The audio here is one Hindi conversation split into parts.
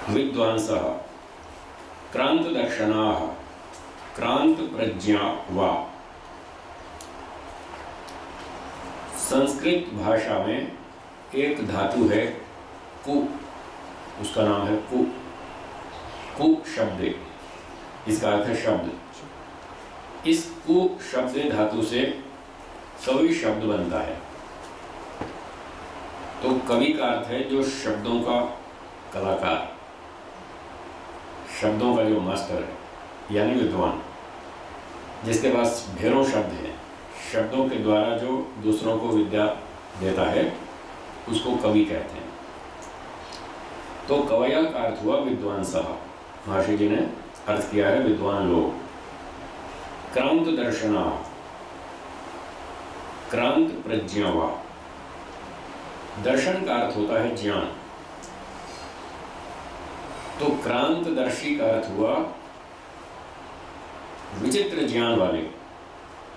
विद्वांसः क्रांतदर्शनाः क्रांतप्रज्ञा वा। संस्कृत भाषा में एक धातु है कु, उसका नाम है कु। कु शब्द, इसका अर्थ है शब्द। इस कु शब्द धातु से कवि शब्द बनता है। तो कवि का अर्थ है जो शब्दों का कलाकार, शब्दों का जो मास्टर है, यानी विद्वान, जिसके पास ढेरों शब्द हैं, शब्दों के द्वारा जो दूसरों को विद्या देता है, उसको कवि कहते हैं। तो कवया का अर्थ हुआ विद्वांसः। महर्षि जी ने अर्थ किया है विद्वान लोग। क्रांत दर्शना, क्रांत प्रज्ञा वा। दर्शन का अर्थ होता है ज्ञान, तो क्रांतदर्शी का अर्थ हुआ विचित्र ज्ञान वाले।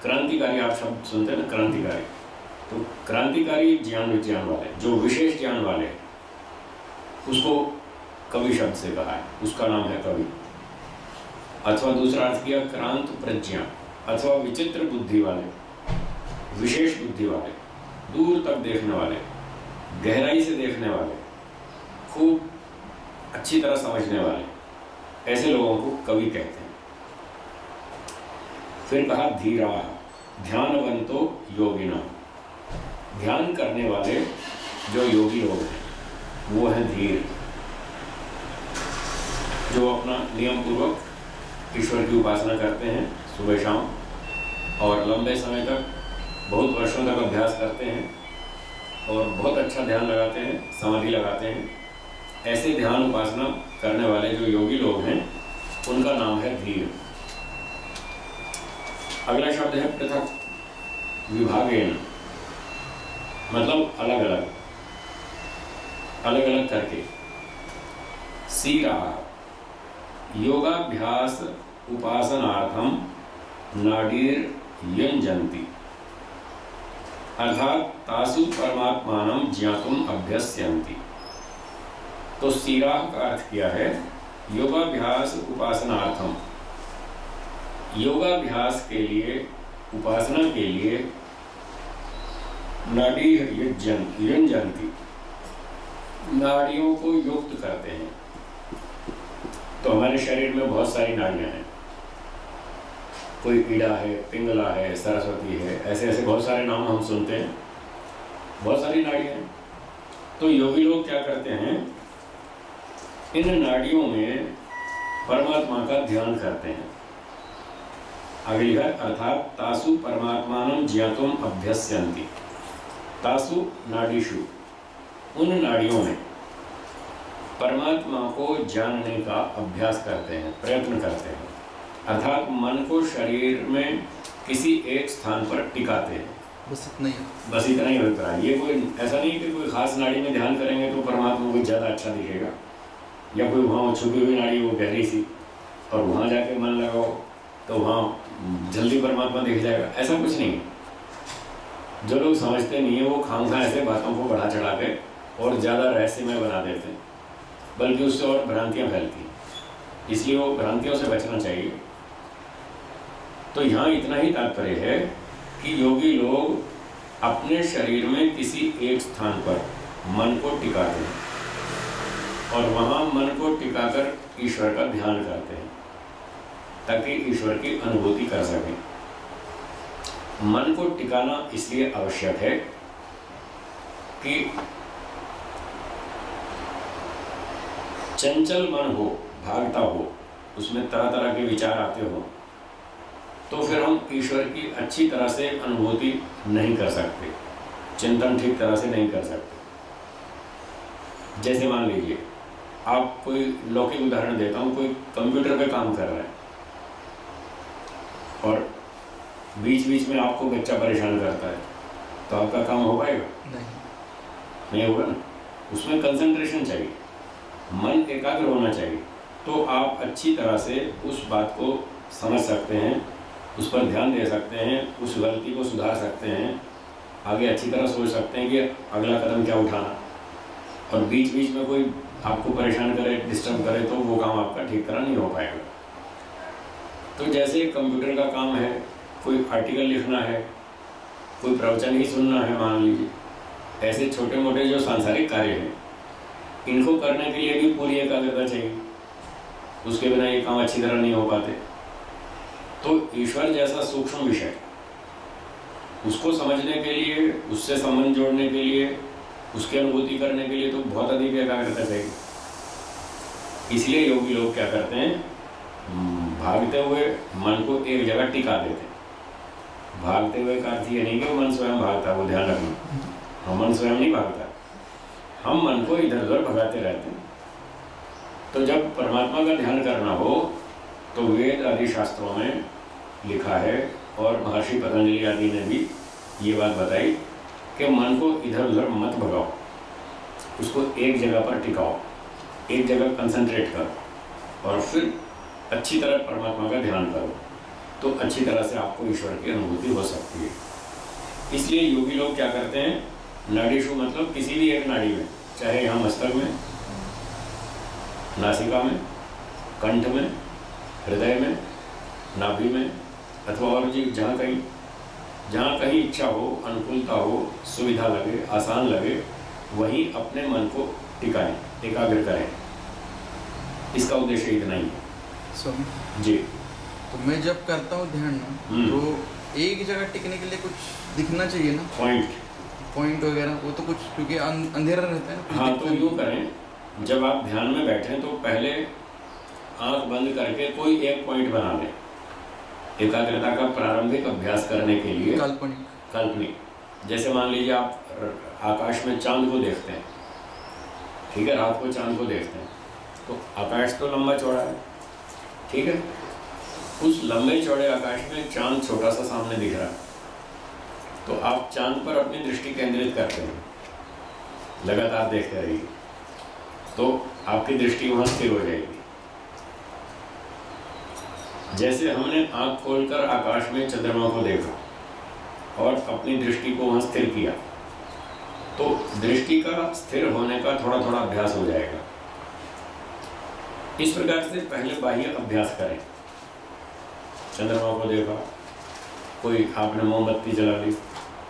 क्रांतिकारी, आप शब्द सुनते हैं ना, क्रांतिकारी, तो क्रांतिकारी ज्ञान विज्ञान वाले, जो विशेष ज्ञान वाले, उसको कवि शब्द से कहा है, उसका नाम है कवि। अथवा दूसरा अर्थ किया क्रांत प्रज्ञा, अथवा विचित्र बुद्धि वाले, विशेष बुद्धि वाले, दूर तक देखने वाले, गहराई से देखने वाले, खूब अच्छी तरह समझने वाले, ऐसे लोगों को कवि कहते हैं। फिर कहा धीरा, ध्यानवंतो योगिना। ध्यान करने वाले जो योगी लोग हैं वो हैं धीर, जो अपना नियम पूर्वक ईश्वर की उपासना करते हैं सुबह शाम, और लंबे समय तक, बहुत वर्षों तक अभ्यास करते हैं और बहुत अच्छा ध्यान लगाते हैं, समाधि लगाते हैं। ऐसे ध्यान उपासना करने वाले जो योगी लोग हैं उनका नाम है धीर। अगला शब्द है पृथक, विभागेन, मतलब अलग अलग, अलग अलग करके। सीरा, योगाभ्यास उपासनार्थम नाडीर युञ्जन्ति, अर्थात तासु परमात्मानं ज्ञातुम अभ्यस्यन्ति। तो सीरा का अर्थ किया है योगाभ्यास उपासनार्थम, योगाभ्यास के लिए, उपासना के लिए, नाडी युञ्जन्ति, नाड़ियों को युक्त करते हैं। तो हमारे शरीर में बहुत सारी नाड़ियां हैं, कोई ईड़ा है, पिंगला है, सरस्वती है, ऐसे ऐसे बहुत सारे नाम हम सुनते हैं, बहुत सारी नाड़ियां हैं। तो योगी लोग क्या करते हैं, इन नाड़ियों में परमात्मा का ध्यान करते हैं। आगे लिखा है अर्थात तासु परमात्मानं ज्ञातुम अभ्यस्यन्ति। तासु नाडीषु, उन नाड़ियों में परमात्मा को जानने का अभ्यास करते हैं, प्रयत्न करते हैं। अर्थात मन को शरीर में किसी एक स्थान पर टिकाते हैं। बस इतना ही होता है। ये कोई ऐसा नहीं कि कोई खास नाड़ी में ध्यान करेंगे तो परमात्मा को ज़्यादा अच्छा दिखेगा, या कोई वहाँ छुपी हुई नाड़ी वो गहरी सी और वहाँ जाके मन लगाओ तो वहाँ जल्दी परमात्मा दिख जाएगा, ऐसा कुछ नहीं है। जो लोग समझते नहीं है वो खामखा ऐसे बातों को बढ़ा चढ़ा के और ज़्यादा रहस्यमय बना देते हैं, बल्कि उससे और भ्रांतियाँ फैलती हैं। इसलिए वो भ्रांतियों से बचना चाहिए। तो यहाँ इतना ही तात्पर्य है कि योगी लोग अपने शरीर में किसी एक स्थान पर मन को टिकाते हैं और वहाँ मन को टिकाकर ईश्वर का ध्यान करते हैं ताकि ईश्वर की अनुभूति कर सकें। मन को टिकाना इसलिए आवश्यक है कि चंचल मन हो, भागता हो, उसमें तरह तरह के विचार आते हो, तो फिर हम ईश्वर की अच्छी तरह से अनुभूति नहीं कर सकते, चिंतन ठीक तरह से नहीं कर सकते। जैसे मान लीजिए, आप कोई लौकिक उदाहरण देता हूँ, कोई कंप्यूटर पे काम कर रहा है और बीच बीच में आपको बच्चा परेशान करता है, तो आपका काम हो पाएगा? नहीं होगा ना। उसमें कंसंट्रेशन चाहिए, मन एकाग्र होना चाहिए, तो आप अच्छी तरह से उस बात को समझ सकते हैं, उस पर ध्यान दे सकते हैं, उस गलती को सुधार सकते हैं, आगे अच्छी तरह सोच सकते हैं कि अगला कदम क्या उठाना। और बीच बीच में कोई आपको परेशान करे, डिस्टर्ब करे, तो वो काम आपका ठीक तरह नहीं हो पाएगा। तो जैसे कंप्यूटर का काम है, कोई आर्टिकल लिखना है, कोई प्रवचन ही सुनना है मान लीजिए, ऐसे छोटे मोटे जो सांसारिक कार्य हैं, इनको करने के लिए भी पूरी एकाग्रता चाहिए। उसके बिना ये काम अच्छी तरह नहीं हो पाते। तो ईश्वर जैसा सूक्ष्म विषय, उसको समझने के लिए, उससे संबंध जोड़ने के लिए, उसकी अनुभूति करने के लिए तो बहुत अधिक एकाग्रता चाहिए। इसलिए योगी लोग क्या करते हैं, भागते हुए मन को एक जगह टिका देते हैं। भागते हुए का अर्थ ये नहीं कि मन स्वयं भागता, वो ध्यान रखना। हम मन स्वयं नहीं भागता, हम मन को इधर उधर भगाते रहते हैं। तो जब परमात्मा का ध्यान करना हो तो वेद आदि शास्त्रों में लिखा है, और महर्षि पतंजलि आदि ने भी ये बात बताई कि मन को इधर उधर मत भगाओ, उसको एक जगह पर टिकाओ, एक जगह कंसंट्रेट करो और फिर अच्छी तरह परमात्मा का ध्यान करो, तो अच्छी तरह से आपको ईश्वर की अनुभूति हो सकती है। इसलिए योगी लोग क्या करते हैं, नाड़ीशु मतलब किसी भी एक नाड़ी में, चाहे यहाँ मस्तक में, नासिका में, कंठ में, हृदय में, नाभि में, अथवा और जी जहाँ कहीं इच्छा हो, अनुकूलता हो, सुविधा लगे, आसान लगे, वहीं अपने मन को टिकाएं, एकाग्र करें। इसका उद्देश्य इतना ही है। जी। तो मैं जब करता हूँ ध्यान ना, तो एक जगह टिकने के लिए कुछ दिखना चाहिए ना, पॉइंट वगैरह, वो तो कुछ, क्योंकि अंधेरा रहता है ना। हाँ, तो यूँ करें, जब आप ध्यान में बैठें तो पहले आंख बंद करके कोई एक पॉइंट बना लें। एकाग्रता का प्रारंभिक अभ्यास करने के लिए काल्पनिक, जैसे मान लीजिए आप आकाश में चांद को देखते हैं, ठीक है, रात को चांद को देखते हैं, तो आकाश तो लंबा चौड़ा है, ठीक है, उस लंबे चौड़े आकाश में चांद छोटा सा सामने दिख रहा है, तो आप चांद पर अपनी दृष्टि केंद्रित करते हैं, लगातार देखते रहिए, तो आपकी दृष्टि वहाँ स्थिर हो जाएगी। जैसे हमने आंख खोलकर आकाश में चंद्रमा को देखा और अपनी दृष्टि को वहाँ स्थिर किया, तो दृष्टि का स्थिर होने का थोड़ा थोड़ा अभ्यास हो जाएगा। इस प्रकार से पहले बाह्य अभ्यास करें। चंद्रमा को देखा, कोई आपने मोमबत्ती जला ली,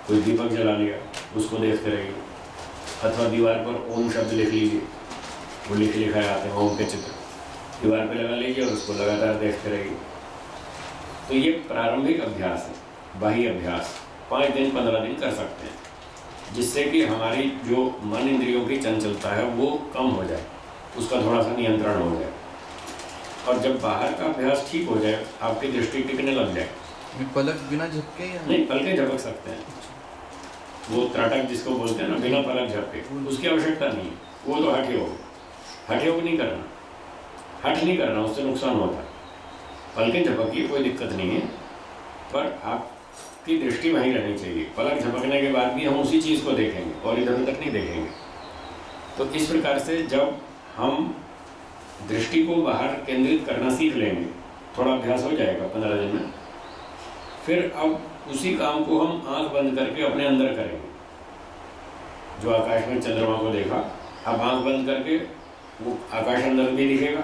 कोई दीपक जला लिया, उसको देखते रहिए, अथवा दीवार पर ओम शब्द लिख लीजिए, वो लिखाए आते हैं ओम के चित्र, दीवार पे लगा लीजिए और उसको लगातार देखते रहिए। तो ये प्रारंभिक अभ्यास है, बाह्य अभ्यास 5 दिन 15 दिन कर सकते हैं, जिससे कि हमारी जो मन इंद्रियों की चंचलता है वो कम हो जाए, उसका थोड़ा सा नियंत्रण हो जाए। और जब बाहर का अभ्यास ठीक हो जाए, आपकी दृष्टि टिकने लग जाए। पलक बिना झपके या नहीं, पलकें झपक सकते हैं, वो त्राटक जिसको बोलते हैं ना, बिना पलक झपके, उसकी आवश्यकता नहीं है, वो तो हठ योग नहीं करना, हठ नहीं करना, उससे नुकसान होता है। पलकें झपकिए, कोई दिक्कत नहीं है, पर आपकी दृष्टि वहीं रहनी चाहिए। पलक झपकने के बाद भी हम उसी चीज़ को देखेंगे और इधर उधर नहीं देखेंगे। तो इस प्रकार से जब हम दृष्टि को बाहर केंद्रित करना सीख लेंगे, थोड़ा अभ्यास हो जाएगा 15 दिन में, फिर अब उसी काम को हम आंख बंद करके अपने अंदर करेंगे। जो आकाश में चंद्रमा को देखा, अब आंख बंद करके वो आकाश अंदर भी दिखेगा,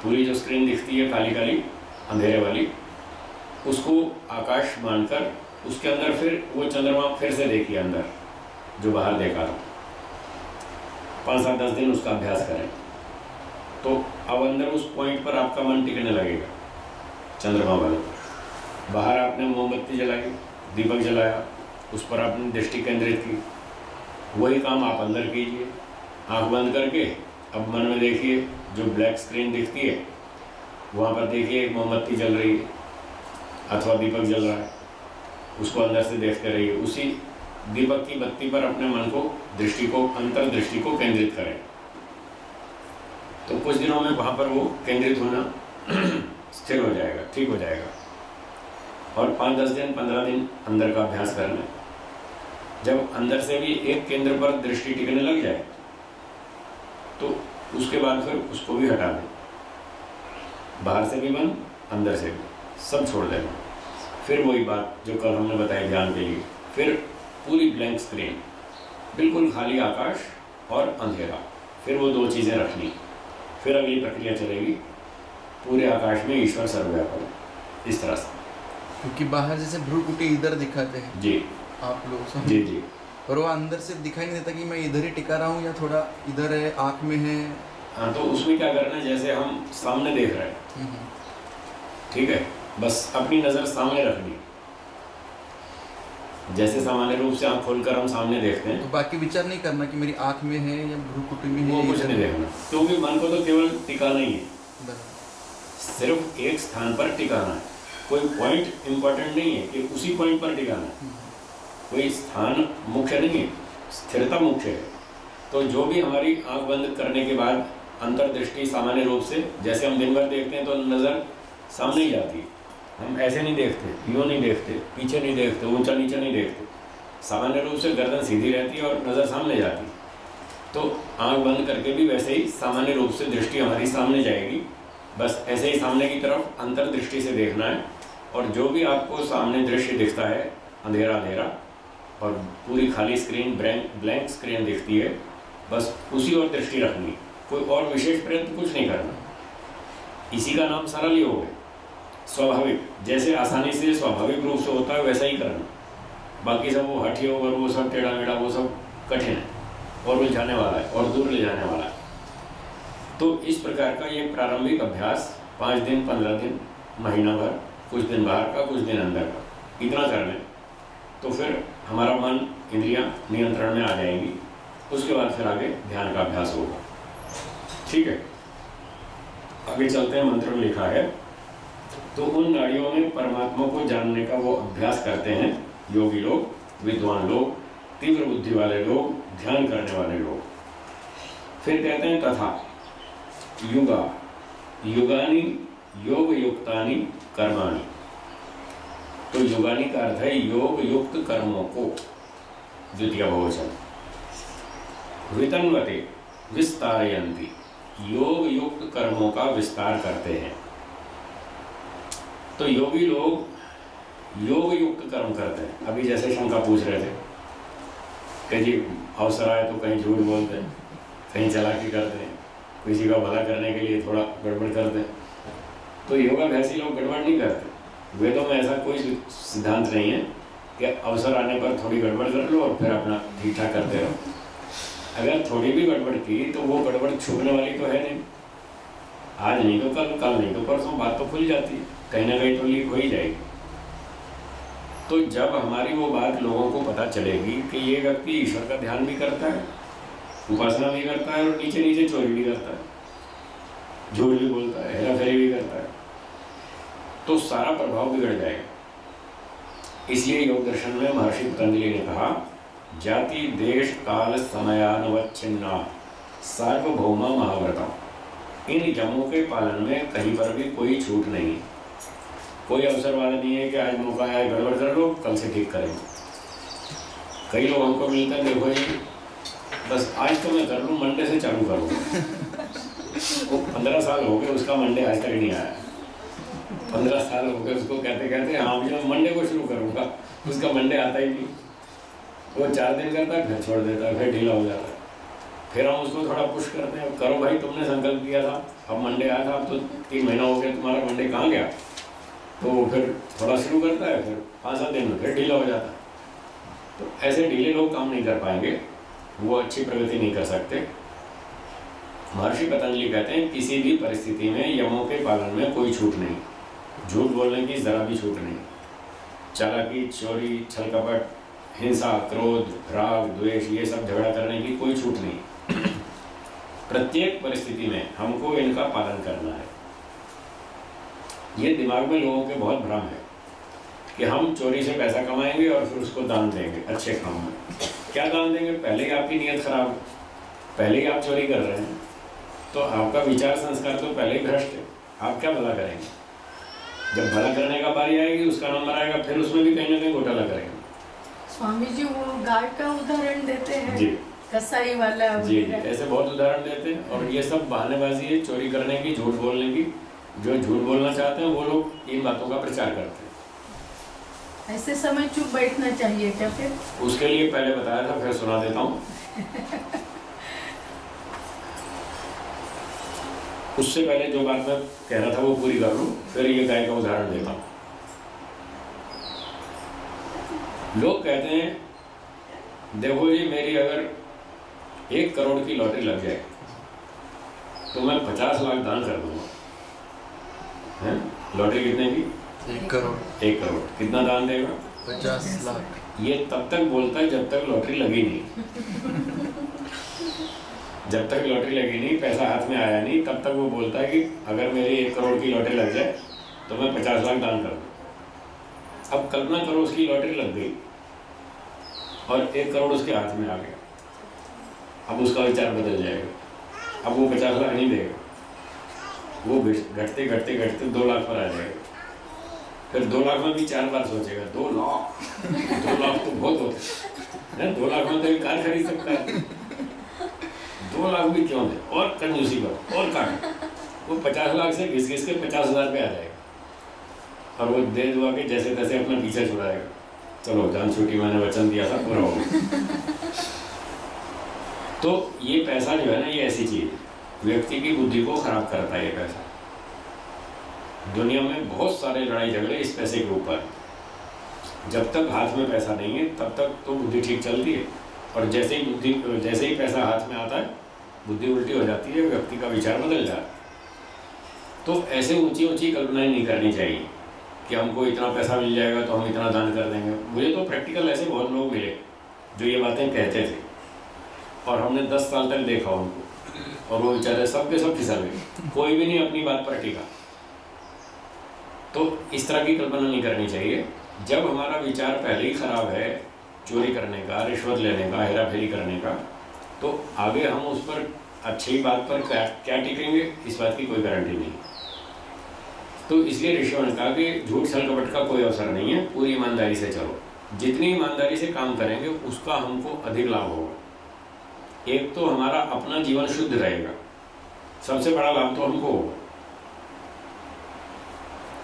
पूरी जो स्क्रीन दिखती है काली काली अंधेरे वाली, उसको आकाश मानकर उसके अंदर फिर वो चंद्रमा फिर से देखिए अंदर, जो बाहर देखा था। 5-7-10 दिन उसका अभ्यास करें, तो अब अंदर उस पॉइंट पर आपका मन टिकने लगेगा, चंद्रमा वाले। बाहर आपने मोमबत्ती जलाई, दीपक जलाया, उस पर आपने दृष्टि केंद्रित की, वही काम आप अंदर कीजिए, आंख बंद करके। अब मन में देखिए, जो ब्लैक स्क्रीन दिखती है वहाँ पर देखिए एक मोमबत्ती जल रही है अथवा दीपक जल रहा है, उसको अंदर से देखते रहिए। उसी दीपक की बत्ती पर अपने मन को, दृष्टि को, अंतर्दृष्टि को केंद्रित करें। तो कुछ दिनों में वहाँ पर वो केंद्रित होना स्थिर हो जाएगा, ठीक हो जाएगा। और 5-10 दिन 15 दिन अंदर का अभ्यास करना। जब अंदर से भी एक केंद्र पर दृष्टि टिकने लग जाए, तो उसके बाद फिर उसको भी हटा दें, बाहर से भी मन, अंदर से भी, सब छोड़ देना। फिर वही बात जो कल हमने बताई ध्यान के लिए, फिर पूरी ब्लैंक स्क्रीन, बिल्कुल खाली आकाश और अंधेरा, फिर वो दो चीज़ें रखनी, फिर अगली प्रक्रिया चलेगी। पूरे आकाश में ईश्वर सर्वव्यापक, इस तरह से। क्योंकि बाहर जैसे भ्रूकुटी इधर दिखाते हैं जी आप लोग, जी जी, और वो अंदर से दिखाई नहीं देता कि मैं इधर ही टिका रहा हूँ या थोड़ा इधर है, आँख में है। हाँ, तो उसमें क्या करना है, जैसे हम सामने देख रहे हैं, ठीक है, बस अपनी नज़र सामने रखनी, जैसे सामान्य रूप से आँख खोलकर हम सामने देखते हैं। तो बाकी विचार नहीं करना कि मेरी आँख में है या भ्रूकुटी में है, वो कुछ नहीं देखना, क्योंकि मन को तो केवल टिकाना ही है, सिर्फ एक स्थान पर टिकाना है। कोई पॉइंट इम्पोर्टेंट नहीं है कि उसी पॉइंट पर टिकाना है, कोई स्थान मुख्य नहीं है, स्थिरता मुख्य है। तो जो भी हमारी आंख बंद करने के बाद अंतर्दृष्टि सामान्य रूप से, जैसे हम दिन भर देखते हैं तो नज़र सामने ही जाती है, हम ऐसे नहीं देखते, यूँ नहीं देखते, पीछे नहीं देखते, ऊंचा नीचा नहीं देखते, सामान्य रूप से गर्दन सीधी रहती है और नज़र सामने जाती है। तो आंख बंद करके भी वैसे ही सामान्य रूप से दृष्टि हमारी सामने जाएगी, बस ऐसे ही सामने की तरफ अंतर्दृष्टि से देखना है। और जो भी आपको सामने दृश्य दिखता है, अंधेरा अंधेरा और पूरी खाली स्क्रीन, ब्लैंक स्क्रीन दिखती है, बस उसी ओर दृष्टि रखनी, कोई और विशेष प्रयत्न कुछ नहीं करना। इसी का नाम सरल योग है, स्वाभाविक, जैसे आसानी से स्वाभाविक रूप से होता है वैसा ही करना। बाकी सब वो हठ योग और वो सब टेढ़ा मेढ़ा, वो सब कठिन है और उलझाने वाला है और दूर ले जाने वाला है। तो इस प्रकार का ये प्रारंभिक अभ्यास 5 दिन, 15 दिन, महीना भर, कुछ दिन बाहर का, कुछ दिन अंदर का, इतना कर लें तो फिर हमारा मन, इंद्रियां नियंत्रण में आ जाएंगी। उसके बाद फिर आगे ध्यान का अभ्यास होगा। ठीक है, आगे चलते हैं। मंत्र में लिखा है, तो उन नाड़ियों में परमात्मा को जानने का वो अभ्यास करते हैं योगी लोग, विद्वान लोग, तीव्र बुद्धि वाले लोग, ध्यान करने वाले लोग। फिर कहते हैं तथा युगा युगानी योग युक्तानि कर्माणि। तो युगानी का अर्थ है योग युक्त कर्मों को, द्वितीय बहुवचन। वितन्वते विस्तारयन्ति, योग युक्त कर्मों का विस्तार करते हैं। तो योगी लोग योग युक्त कर्म करते हैं। अभी जैसे शंका पूछ रहे थे कि जी अवसर आए तो कहीं झूठ बोलते हैं, कहीं चालाकी करते हैं, किसी का भला करने के लिए थोड़ा गड़बड़ करते हैं। तो योगाभ्यासी लोग गड़बड़ नहीं करते। वेदों में ऐसा कोई सिद्धांत नहीं है कि अवसर आने पर थोड़ी गड़बड़ कर लो और फिर अपना ठीक ठाक करते रहो। अगर थोड़ी भी गड़बड़ की तो वो गड़बड़ छूटने वाली तो है नहीं, आज नहीं तो कल, कल नहीं तो परसों, बात तो खुल जाती है, कहीं ना कहीं तो लीक हो ही जाएगी। तो जब हमारी वो बात लोगों को पता चलेगी कि ये व्यक्ति ईश्वर का ध्यान भी करता है, उपासना भी करता है और नीचे नीचे चोरी भी करता है, झूठ भी बोलता है, हेराफेरी भी करता है, तो सारा प्रभाव बिगड़ जाएगा। इसलिए योग दर्शन में महर्षि पतंजलि ने कहा, जाति देश काल समयानुवच्छिन्ना सार्वभौमा महाव्रतम। इन यमों के पालन में कहीं पर भी कोई छूट नहीं, कोई अवसरवाद नहीं है कि आज मौका आया गड़बड़ कर लो, कल से ठीक करेंगे। कई लोग हमको मिलता है, देखो जी बस आज तो मैं कर लूँ, मंडे से चालू करूँगा। वो 15 साल हो गए, उसका मंडे आज तक नहीं आया। 15 साल हो गए उसको कहते कहते, हाँ भैया मंडे को शुरू करूँगा, उसका मंडे आता ही नहीं। वो 4 दिन करता है, फिर छोड़ देता है, फिर ढीला हो जाता है। फिर हम उसको थोड़ा पुश करते हैं, करो भाई तुमने संकल्प किया था, अब मंडे आया था, अब तो 3 महीना हो गया, तुम्हारा मंडे कहाँ गया? तो वो फिर थोड़ा शुरू करता है, फिर 5-7 दिन में फिर ढीला हो जाता है। तो ऐसे ढीले लोग काम नहीं कर पाएंगे, वो अच्छी प्रगति नहीं कर सकते। महर्षि पतंजलि कहते हैं, किसी भी परिस्थिति में यमों के पालन में कोई छूट नहीं, झूठ बोलने की जरा भी छूट नहीं, चालाकी, चोरी, छल कपट, हिंसा, क्रोध, राग, द्वेष, ये सब झगड़ा करने की कोई छूट नहीं। प्रत्येक परिस्थिति में हमको इनका पालन करना है। ये दिमाग में लोगों के बहुत भ्रम है कि हम चोरी से पैसा कमाएंगे और फिर उसको दान देंगे अच्छे काम में। क्या दान देंगे? पहले ही आपकी नीयत खराब है, पहले ही आप चोरी कर रहे हैं, तो आपका विचार संस्कार तो पहले ही भ्रष्ट है। आप क्या भला करेंगे? जब भला करने का बारी आएगी, उसका नंबर आएगा, फिर उसमें भी कहीं ना कहीं घोटाला करेंगे। स्वामी जी वो गाय का उदाहरण देते हैं जी, कसाई वाला जी, ऐसे बहुत उदाहरण देते हैं। और ये सब बहानेबाजी है, चोरी करने की, झूठ बोलने की। जो झूठ बोलना चाहते हैं वो लोग इन बातों का प्रचार करते हैं। ऐसे समय चुप बैठना चाहिए क्या? फिर उसके लिए पहले बताया था, फिर सुना देता हूँ। उससे पहले जो बात मैं कह रहा था वो पूरी कर लूँ, फिर ये गाय का उदाहरण देता हूँ। लोग कहते हैं देखो जी, मेरी अगर 1 करोड़ की लॉटरी लग जाए तो मैं 50 लाख दान कर दूंगा। हैं? लॉटरी कितने की? 1 करोड़। 1 करोड़ कितना दान देगा? 50 लाख। ये तब तक बोलता है जब तक लॉटरी लगी नहीं। जब तक लॉटरी लगी नहीं, पैसा हाथ में आया नहीं, तब तक वो बोलता है कि अगर मेरी 1 करोड़ की लॉटरी लग जाए तो मैं 50 लाख दान कर दूँ। अब कल्पना करो उसकी लॉटरी लग गई और 1 करोड़ उसके हाथ में आ गया। अब उसका विचार बदल जाएगा। अब वो 50 लाख नहीं देगा, वो घटते घटते घटते 2 लाख पर आ जाएगा। फिर 2 लाख में भी 4 बार सोचेगा, 2 लाख तो बहुत होते हैं, 2 लाख में तो एक कार खरीद सकता है, 2 लाख भी क्यों दे, और कंजूसी पर और काट। वो 50 लाख से घिस घिस के 50,000 पे आ जाएगा और वो दे दुआ के जैसे तैसे अपना पीछे छुड़ाएगा। चलो जान छूटी, मैंने वचन दिया था, पूरा होगा। तो ये पैसा जो है ना, ये ऐसी चीज है, व्यक्ति की बुद्धि को खराब करता है। ये पैसा, दुनिया में बहुत सारे लड़ाई झगड़े इस पैसे के ऊपर। जब तक हाथ में पैसा नहीं है तब तक तो बुद्धि ठीक चलती है, और जैसे ही पैसा हाथ में आता है बुद्धि उल्टी हो जाती है, व्यक्ति का विचार बदल जाता है। तो ऐसे ऊंची ऊंची कल्पनाएं नहीं करनी चाहिए कि हमको इतना पैसा मिल जाएगा तो हम इतना दान कर देंगे। मुझे तो प्रैक्टिकल ऐसे बहुत लोग मिले जो ये बातें कहते थे और हमने 10 साल तक देखा उनको, और वो बेचारे सब के सब फिसल गए, कोई भी नहीं अपनी बात पर टिका। तो इस तरह की कल्पना नहीं करनी चाहिए। जब हमारा विचार पहले ही खराब है, चोरी करने का, रिश्वत लेने का, हेरा फेरी करने का, तो आगे हम उस पर अच्छी बात पर क्या टिकेंगे, इस बात की कोई गारंटी नहीं। तो इसलिए ऋषियों ने कहा कि झूठ छल कपट का कोई अवसर नहीं है, पूरी ईमानदारी से चलो। जितनी ईमानदारी से काम करेंगे उसका हमको अधिक लाभ होगा। एक तो हमारा अपना जीवन शुद्ध रहेगा, सबसे बड़ा लाभ तो हमको होगा,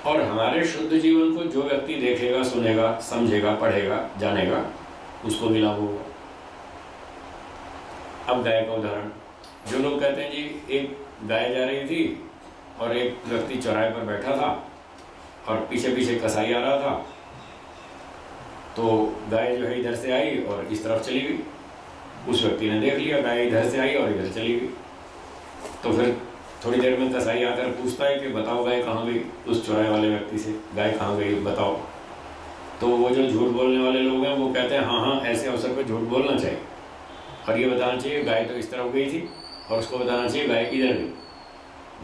और हमारे शुद्ध जीवन को जो व्यक्ति देखेगा, सुनेगा, समझेगा, पढ़ेगा, जानेगा, उसको भी लाभ होगा। अब गाय का उदाहरण, जो लोग कहते हैं जी एक गाय जा रही थी और एक व्यक्ति चौराहे पर बैठा था और पीछे पीछे कसाई आ रहा था, तो गाय जो है इधर से आई और इस तरफ चली गई। उस व्यक्ति ने देख लिया गाय इधर से आई और इधर चली गई, तो फिर थोड़ी देर में कसाई आकर पूछता है कि बताओ गाय कहाँ गई, उस चौराहे वाले व्यक्ति से, गाय कहाँ गई बताओ। तो वो जो झूठ बोलने वाले लोग हैं वो कहते हैं हाँ ऐसे अवसर पर झूठ बोलना चाहिए, और ये बताना चाहिए गाय तो इस तरफ गई थी, और उसको बताना चाहिए गाय इधर गई।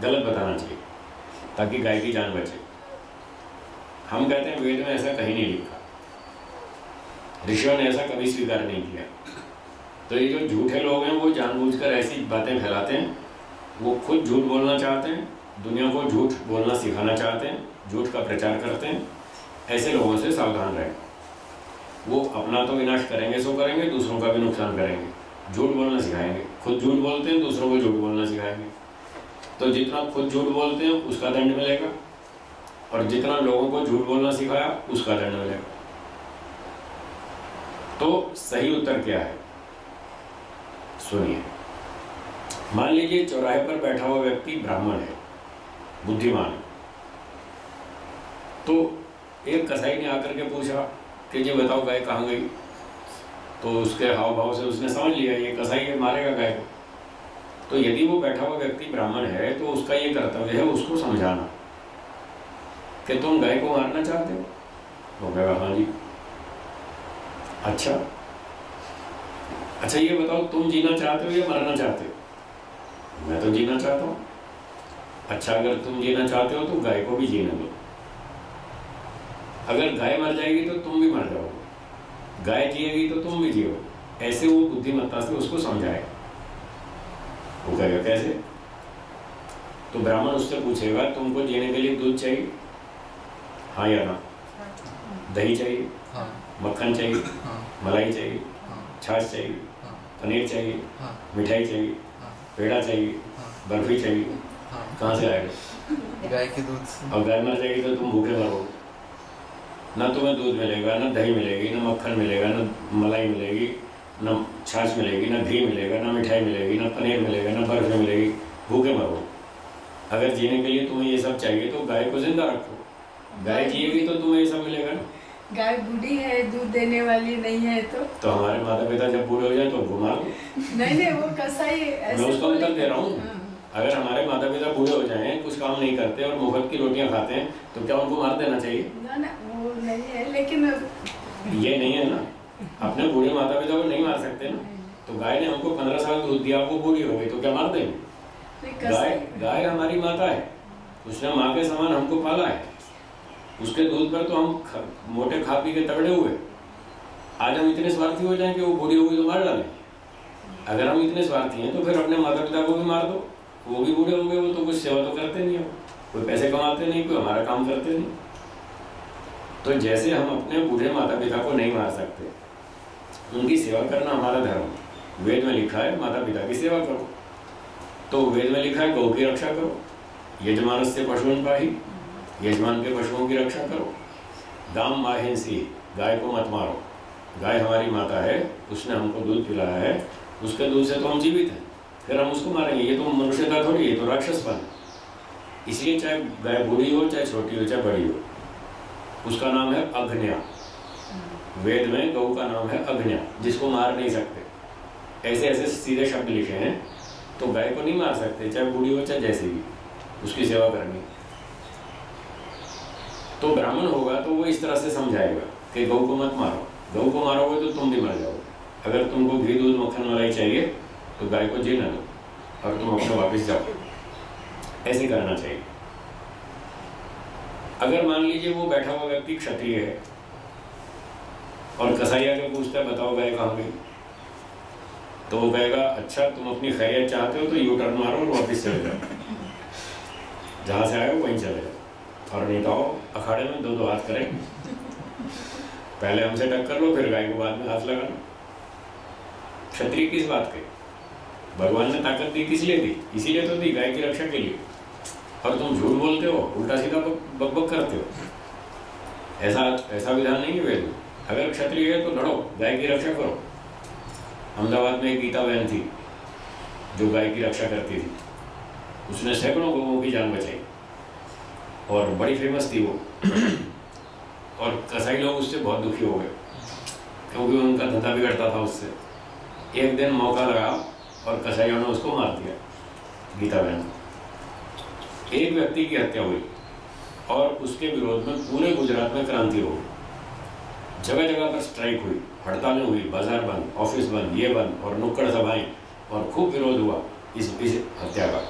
गलत बताना चाहिए ताकि गाय की जान बचे। हम कहते हैं वेद में ऐसा कहीं नहीं लिखा, ऋषियों ने ऐसा कभी स्वीकार नहीं किया। तो ये जो झूठे लोग हैं वो जानबूझकर ऐसी बातें फैलाते हैं, वो खुद झूठ बोलना चाहते हैं, दुनिया को झूठ बोलना सिखाना चाहते हैं, झूठ का प्रचार करते हैं। ऐसे लोगों से सावधान रहें। वो अपना तो विनाश करेंगे, सो करेंगे, दूसरों का भी नुकसान करेंगे। झूठ बोलना सिखाएंगे, खुद झूठ बोलते हैं, दूसरों को झूठ बोलना सिखाएंगे। तो जितना खुद झूठ बोलते हैं उसका दंड मिलेगा, और जितना लोगों को झूठ बोलना सिखाया उसका दंड मिलेगा। तो सही उत्तर क्या है सुनिए। मान लीजिए चौराहे पर बैठा हुआ व्यक्ति ब्राह्मण है, बुद्धिमान है। तो एक कसाई ने आकर के पूछा कि ये बताओ गाय कहाँ गई। तो उसके हाव भाव से उसने समझ लिया ये कसाई है, मारेगा गाय को। तो यदि वो बैठा हुआ व्यक्ति ब्राह्मण है तो उसका ये कर्तव्य है उसको समझाना कि तुम गाय को मारना चाहते हो। वो कहेगा हाँ जी। अच्छा ये बताओ तुम जीना चाहते हो या मरना चाहते हो। मैं तो जीना चाहता हूँ। अच्छा अगर तुम जीना चाहते हो तो गाय को भी जीने दो। अगर गाय मर जाएगी तो तुम भी मर जाओगे, गाय जिएगी तो तुम भी जियो। ऐसे वो बुद्धिमत्ता से उसको समझाएगा। वो कहेगा कैसे। तो ब्राह्मण उससे पूछेगा तुमको जीने के लिए दूध चाहिए, हाँ या ना, दही चाहिए, हाँ, मक्खन चाहिए, हाँ, मलाई चाहिए, हाँ, छाछ चाहिए, हाँ, पनीर चाहिए, हाँ, मिठाई चाहिए, हाँ, पेड़ा चाहिए, हाँ, बर्फी चाहिए। हाँ, कहाँ से आएगा। गाय के दूध से। अब गाय मर जाएगी तो तुम भूखे मरोगे। ना तुम्हें दूध मिलेगा, ना दही मिलेगी, ना मक्खन मिलेगा, ना मलाई मिलेगी, ना छाछ मिलेगी, ना घी मिलेगा, ना मिठाई मिलेगी, ना पनीर मिलेगा, ना बर्फी मिलेगी, भूखे मरोगे। अगर जीने के लिए तुम्हें ये सब चाहिए तो गाय को जिंदा रखो, गाय जिएगी तो तुम्हें ये सब मिलेगा ना। गाय बूढ़ी है, दूध देने वाली नहीं है तो हमारे माता पिता जब बूढ़े हो जाए तो उनको मार दो। नहीं वो कसाई मैं उसका उत्तर दे रहा हूँ। अगर हमारे माता पिता बूढ़े हो जाएं, कुछ काम नहीं करते और मुफ्त की रोटियां खाते हैं तो क्या उनको मार देना चाहिए? ना वो नहीं है, लेकिन ये नहीं है ना, अपने बूढ़े माता पिता को नहीं मार सकते ना। तो गाय ने हमको 15 साल दूध दिया, वो बूढ़ी हो गई तो क्या मार देंगे? गाय हमारी माता है, उसने माँ के समान हमको पाला है, उसके दूध पर तो हम मोटे खा पी के तगड़े हुए। आज हम इतने स्वार्थी हो जाएं कि वो बूढ़ी हो गई तो मार डालें। अगर हम इतने स्वार्थी हैं तो फिर अपने माता पिता को भी मार दो, वो भी बूढ़े हो गए, वो तो कुछ सेवा तो करते नहीं हो, कोई पैसे कमाते नहीं, कोई हमारा काम करते नहीं। तो जैसे हम अपने बूढ़े माता पिता को नहीं मार सकते, उनकी सेवा करना हमारा धर्म। वेद में लिखा है माता पिता की सेवा करो, तो वेद में लिखा है गौ की रक्षा करो, यजमानस्य पशून् पाहि, यजमान के पशुओं की रक्षा करो। गाम माहिंसी, गाय को मत मारो, गाय हमारी माता है, उसने हमको दूध पिलाया है, उसके दूध से तो हम जीवित हैं, फिर हम उसको मारेंगे? ये तो मनुष्यता थोड़ी, ये तो राक्षसपन है। इसलिए चाहे गाय बूढ़ी हो, चाहे छोटी हो, चाहे बड़ी हो, उसका नाम है अग्न्या। वेद में गौ का नाम है अग्न्या, जिसको मार नहीं सकते। ऐसे ऐसे सीधे शब्द लिखे हैं। तो गाय को नहीं मार सकते, चाहे बूढ़ी हो चाहे जैसी भी, उसकी सेवा करनी। तो ब्राह्मण होगा तो वो इस तरह से समझाएगा कि गौ को मत मारो, गौ को मारोगे तो तुम भी मर जाओगे। अगर तुमको घी दूध मक्खन मलाई चाहिए तो गाय को जीने दो और तुम अपने वापस जाओ। ऐसे करना चाहिए। अगर मान लीजिए वो बैठा हुआ व्यक्ति क्षत्रिय है और कसाई आके पूछता है बताओ गाय कहाँ गई, तो वो कहेगा अच्छा तुम अपनी खैरियत चाहते हो तो यू टर्न मारो और वापस चले जाओ, जहाँ से आए हो वहीं चले जाओ, और नहीं तो अखाड़े में दो हाथ करें, पहले हमसे टक्कर लो फिर गाय को बाद में हाथ लगाना। क्षत्रिय किस बात के? भगवान ने ताकत दी किस लिए दी? इसीलिए तो दी, गाय की रक्षा के लिए। और तुम झूठ बोलते हो, उल्टा सीधा बकबक करते हो। ऐसा विधान नहीं है वेद में। अगर क्षत्रिय है तो लड़ो, गाय की रक्षा करो। अहमदाबाद में एक गीता बहन थी जो गाय की रक्षा करती थी, उसने सैकड़ों गौओं की जान बचाई और बड़ी फेमस थी वो। और कसाई लोग उससे बहुत दुखी हो गए क्योंकि उनका धंधा बिगड़ता था उससे। एक दिन मौका लगा और कसाईयों ने उसको मार दिया, गीता बहन। एक व्यक्ति की हत्या हुई और उसके विरोध में पूरे गुजरात में क्रांति हो गई। जगह जगह पर स्ट्राइक हुई, हड़तालें हुई, बाजार बंद, ऑफिस बंद, ये बंद, और नुक्कड़ सभाएं, और खूब विरोध हुआ इस हत्या का।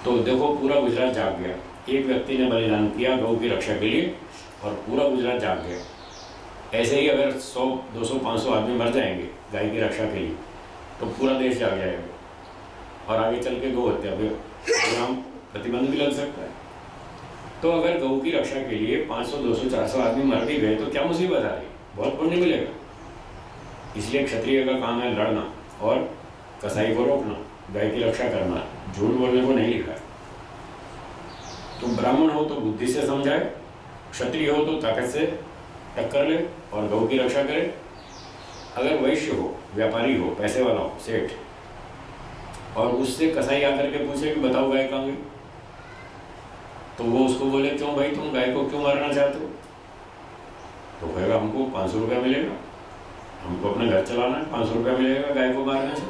तो देखो पूरा गुजरात जाग गया। एक व्यक्ति ने बलिदान किया गौ की रक्षा के लिए और पूरा गुजरात जाग गया। ऐसे ही अगर 100, 200, 500 आदमी मर जाएंगे गाय की रक्षा के लिए तो पूरा देश जाग जाएगा और आगे चल के गौ हत्या पे प्रतिबंध भी लग सकता है। तो अगर गौ की रक्षा के लिए 500, 200, 400 आदमी मर भी गए तो क्या मुसीबत आ रही, बहुत पुण्य मिलेगा। इसलिए क्षत्रिय का काम है लड़ना और कसाई को रोकना, गाय की रक्षा करना, झूठ बोलने को नहीं लिखा है। तो ब्राह्मण हो तो बुद्धि से समझाए, क्षत्रिय हो तो ताकत से टक्कर ले और गौ की रक्षा करे। अगर वैश्य हो, व्यापारी हो, पैसे वाला हो, सेठ, और उससे कसाई आकर के पूछे कि बताओ गाय कहाँ गई, तो वो उसको बोले क्यों भाई तुम गाय को क्यों मारना चाहते हो, तो कहेगा हमको 500 रुपया मिलेगा, हमको अपना घर चलाना है, 500 रुपया मिलेगा गाय को मारने से।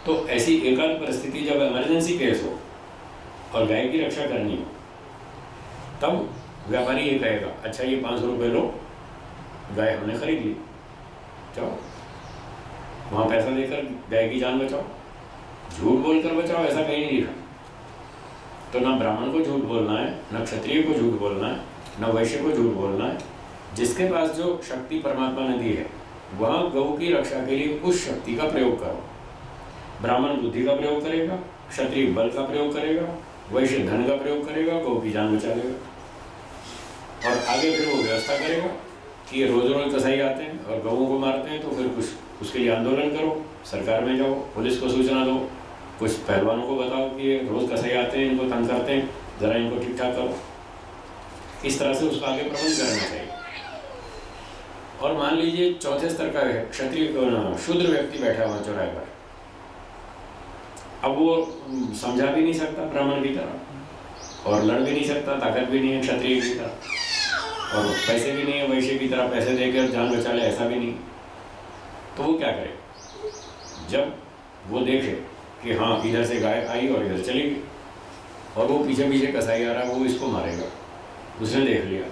तो ऐसी एकांत परिस्थिति जब इमरजेंसी केस हो और गाय की रक्षा करनी हो, तब व्यापारी ये कहेगा अच्छा ये 500 रुपये लो, गाय हमने खरीद ली, जाओ वहाँ पैसा देकर गाय की जान बचाओ। झूठ बोलकर बचाओ ऐसा कहीं नहीं लिखा। तो ना ब्राह्मण को झूठ बोलना है, ना क्षत्रिय को झूठ बोलना है, ना वैश्य को झूठ बोलना है। जिसके पास जो शक्ति परमात्मा ने दी है वहाँ गौ की रक्षा के लिए उस शक्ति का प्रयोग करो। ब्राह्मण बुद्धि का प्रयोग करेगा, क्षत्रिय बल का प्रयोग करेगा, वैश्य धन का प्रयोग करेगा, गौ की जान बचा लेगा। और आगे फिर वो व्यवस्था करेगा कि ये रोज रोज कसाई आते हैं और गौओं को मारते हैं, तो फिर कुछ उसके लिए आंदोलन करो, सरकार में जाओ, पुलिस को सूचना दो, कुछ पहलवानों को बताओ कि ये रोज कसाई आते हैं, इनको तंग करते हैं, जरा इनको ठीक ठाक करो। इस तरह से उसका आगे प्रबंध करना चाहिए। और मान लीजिए चौथे स्तर का क्षत्रिय शूद्र व्यक्ति बैठा हुआ चौराहे पर, अब वो समझा भी नहीं सकता ब्राह्मण की तरह, और लड़ भी नहीं सकता, ताकत भी नहीं है क्षत्रिय की तरह, और पैसे भी नहीं है वैश्य की तरह पैसे देकर जान बचा ले, ऐसा भी नहीं। तो वो क्या करे? जब वो देखे कि हाँ इधर से गाय आई और इधर चली गई, और वो पीछे पीछे कसाई आ रहा है, वो इसको मारेगा, उसने देख लिया,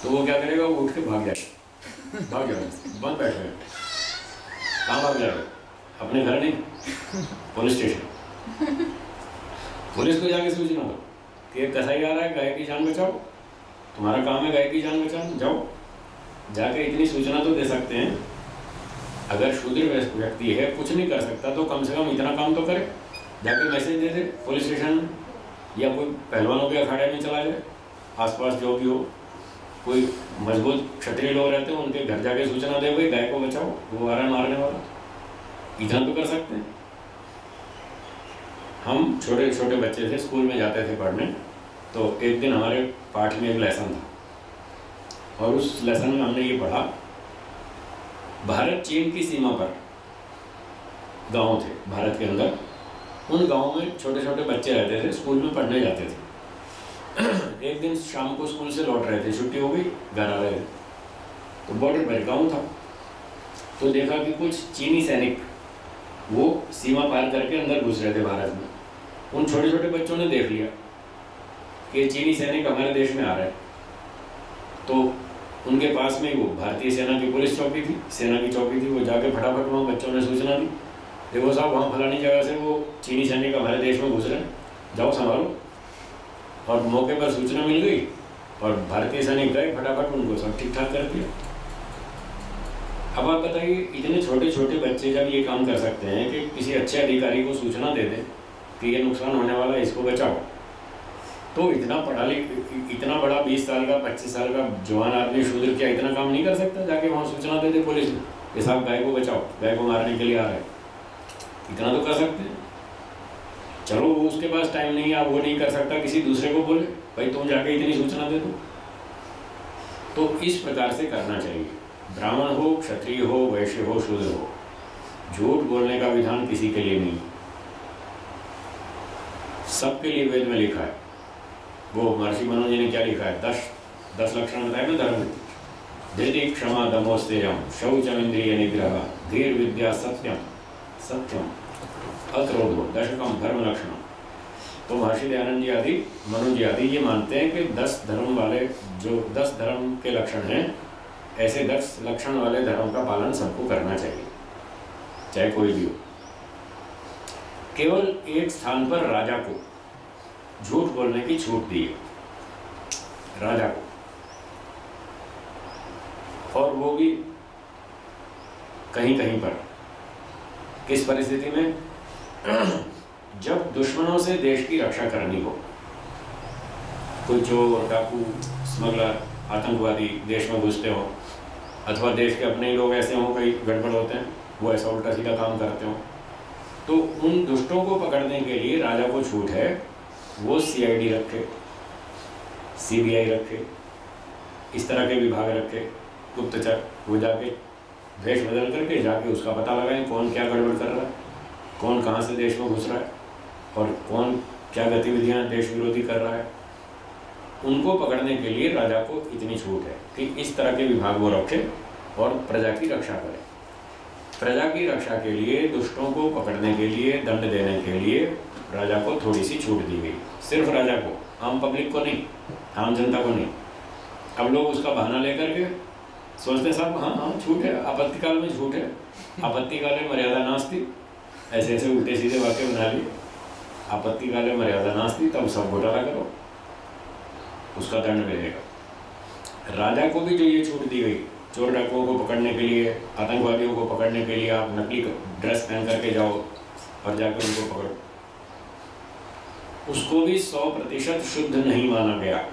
तो वो क्या करेगा? वो उठ के भाग जाएगा, भाग जाएगा, बंद बैठ गए। कहाँ भाग जाएगा? अपने घर नहीं, पुलिस स्टेशन। पुलिस को जाके सूचना दो कि एक कसाई आ रहा है, गाय की जान बचाओ, तुम्हारा काम है गाय की जान बचाना, जाओ। जाके इतनी सूचना तो दे सकते हैं। अगर शूद्र व्यक्ति है, कुछ नहीं कर सकता, तो कम से कम इतना काम तो करे, जाके मैसेज दे दे पुलिस स्टेशन, या कोई पहलवानों के अखाड़े में चला जाए, आसपास जो भी हो, कोई मजबूत क्षत्रिय लोग रहते हैं, उनके घर जाके सूचना दे, भाई गाय को बचाओ, वो आ रहा है मारने वाला। इतना तो कर सकते हैं। हम छोटे छोटे बच्चे थे, स्कूल में जाते थे पढ़ने, तो एक दिन हमारे पाठ में एक लेसन था, और उस लेसन में हमने ये पढ़ा, भारत चीन की सीमा पर गांव थे भारत के अंदर, उन गांवों में छोटे छोटे बच्चे रहते थे, स्कूल में पढ़ने जाते थे। एक दिन शाम को स्कूल से लौट रहे थे, छुट्टी हो गई, घर आ रहे थे, तो बॉर्डर पर गाँव था, तो देखा कि कुछ चीनी सैनिक वो सीमा पार करके अंदर घुस रहे थे भारत में। उन छोटे छोटे बच्चों ने देख लिया कि चीनी सैनिक हमारे देश में आ रहे हैं, तो उनके पास में वो भारतीय सेना की पुलिस चौकी थी, सेना की चौकी थी, वो जाके फटाफट वहाँ बच्चों ने सूचना दी, देखो साहब वहाँ फलानी जगह से वो चीनी सैनिक हमारे देश में घुस रहे हैं, जाओ संभालो। और मौके पर सूचना मिल गई, और भारतीय सैनिक गए, फटाफट उनको सब ठीक ठाक कर दिया। अब आप बताइए, इतने छोटे छोटे बच्चे जब ये काम कर सकते हैं कि किसी अच्छे अधिकारी को सूचना दे दें कि ये नुकसान होने वाला है, इसको बचाओ, तो इतना पढ़ा इतना बड़ा 20 साल का 25 साल का जवान आदमी शूद्र क्या इतना काम नहीं कर सकता? जाके वहाँ सूचना दे दे पुलिस में, ये साहब गाय को बचाओ, गाय को मारने के लिए आ रहे हैं, इतना तो कर सकते हैं। चलो वो उसके पास टाइम नहीं है, वो नहीं कर सकता, किसी दूसरे को बोले भाई तुम जाके इतनी सूचना दे दो। तो इस प्रकार से करना चाहिए। ब्राह्मण हो, क्षत्रिय हो, वैश्य हो, शूद्र हो, झूठ बोलने का विधान किसी के लिए नहीं, सबके लिए वेद में लिखा है। वो महर्षि मनु जी ने क्या लिखा है? 10 लक्षण बताए ना धर्म। धृति क्षमा दमोस्तेयम शौचम इंद्रिय निग्रह धीर विद्या सत्यम अक्रोधो दशकम धर्म लक्षण। तो महर्षि दयानंद जी आदि, मनु जी आदि ये मानते हैं कि 10 धर्म वाले, जो 10 धर्म के लक्षण हैं, ऐसे 10 लक्षण वाले धर्म का पालन सबको करना चाहिए, चाहे कोई भी हो। केवल एक स्थान पर राजा को झूठ बोलने की छूट दी है, राजा को, और वो भी कहीं कहीं पर। किस परिस्थिति में? जब दुश्मनों से देश की रक्षा करनी हो, कोई चोर, डाकू, स्मगलर, आतंकवादी देश में घुसते हो, अथवा देश के अपने ही लोग ऐसे हों, कई गड़बड़ होते हैं, वो ऐसा उल्टा सीधा काम करते हो, तो उन दुष्टों को पकड़ने के लिए राजा को छूट है, वो CID रखे, CBI रखे, इस तरह के विभाग रखे, गुप्तचर, वो जाके भेष बदल करके जाके उसका पता लगाएं कौन क्या गड़बड़ कर रहा है, कौन कहाँ से देश में घुस रहा है, और कौन क्या गतिविधियाँ देश विरोधी कर रहा है। उनको पकड़ने के लिए राजा को इतनी छूट है कि इस तरह के विभाग वो रखे और प्रजा की रक्षा करे। प्रजा की रक्षा के लिए, दुष्टों को पकड़ने के लिए, दंड देने के लिए राजा को थोड़ी सी छूट दी गई। सिर्फ राजा को, आम पब्लिक को नहीं, आम जनता को नहीं। अब लोग उसका बहाना लेकर के सोचते साहब हाँ हाँ छूट है, आपत्तिकाल में छूट है, आपत्तिकाले मर्यादा नास्ति, ऐसे ऐसे उल्टे सीधे वाक्य बना लिए, आपत्तिकाले मर्यादा नास्ति, तब सब घोटाला करो, उसका दंड मिलेगा। राजा को भी जो ये छूट दी गई, चोर डाकुओं को पकड़ने के लिए, आतंकवादियों को पकड़ने के लिए आप नकली ड्रेस पहन करके जाओ और जाकर उनको पकड़ो, उसको भी 100% शुद्ध नहीं माना गया।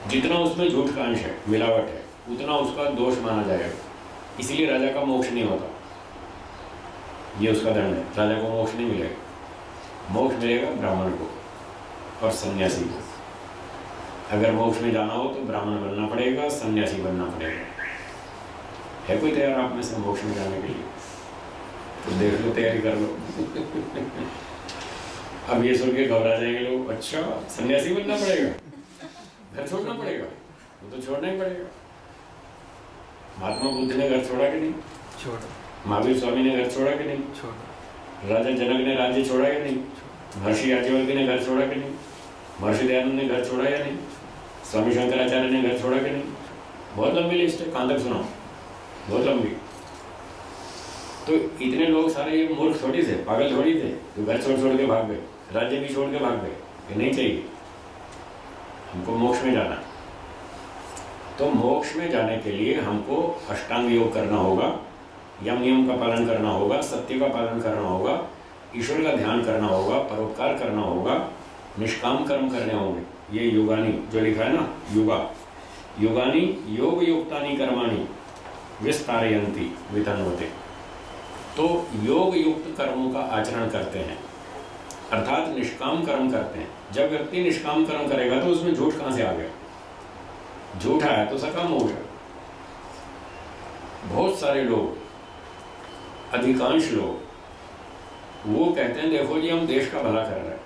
जितना उसमें झूठ का अंश है, मिलावट है, उतना उसका दोष माना जाएगा, इसीलिए राजा का मोक्ष नहीं होता। ये उसका दंड है, राजा को मोक्ष नहीं मिलेगा। मोक्ष मिलेगा ब्राह्मण को और सन्यासी को। अगर मोक्ष में जाना हो तो ब्राह्मण बनना पड़ेगा, सन्यासी बनना पड़ेगा। है कोई तैयार आप में से मोक्ष में जाने के लिए? तो देख लो, तैयारी कर लो। अब ये सुन के घबरा जाएंगे लोग, अच्छा सन्यासी बनना पड़ेगा, घर छोड़ना पड़ेगा, वो तो छोड़ना ही पड़ेगा। महात्मा बुद्ध ने घर छोड़ा कि नहीं? छोड़ा। महावीर स्वामी ने घर छोड़ा कि नहीं? छोड़ा। राजा जनक ने राज्य छोड़ा कि नहीं? महर्षि याज्ञवल्क्य ने घर छोड़ा कि नहीं? महर्षि दयानंद ने घर छोड़ा या नहीं? स्वामी शंकराचार्य ने घर छोड़ा कि नहीं? बहुत लंबी लिस्ट है, कहाँ तक सुनाओ, बहुत लंबी। तो इतने लोग सारे ये मूर्ख थोड़ी थे, पागल थोड़ी थे जो घर छोड़ छोड़ के भाग गए, राज्य भी छोड़ के भाग गए। ये नहीं चाहिए, हमको मोक्ष में जाना। तो मोक्ष में जाने के लिए हमको अष्टांग योग करना होगा, यम नियम का पालन करना होगा, सत्य का पालन करना होगा, ईश्वर का ध्यान करना होगा, परोपकार करना होगा, निष्काम कर्म करने होंगे। ये योगानी जो लिखा है ना, योगानी योग युक्तानि कर्माणि विस्तारयन्ति वितन्वते। तो योग युक्त कर्मों का आचरण करते हैं, अर्थात निष्काम कर्म करते हैं। जब व्यक्ति निष्काम कर्म करेगा तो उसमें झूठ कहाँ से आ गया? झूठ आया तो सकाम हो गया। बहुत सारे लोग, अधिकांश लोग वो कहते हैं देखो जी हम देश का भला कर रहे हैं,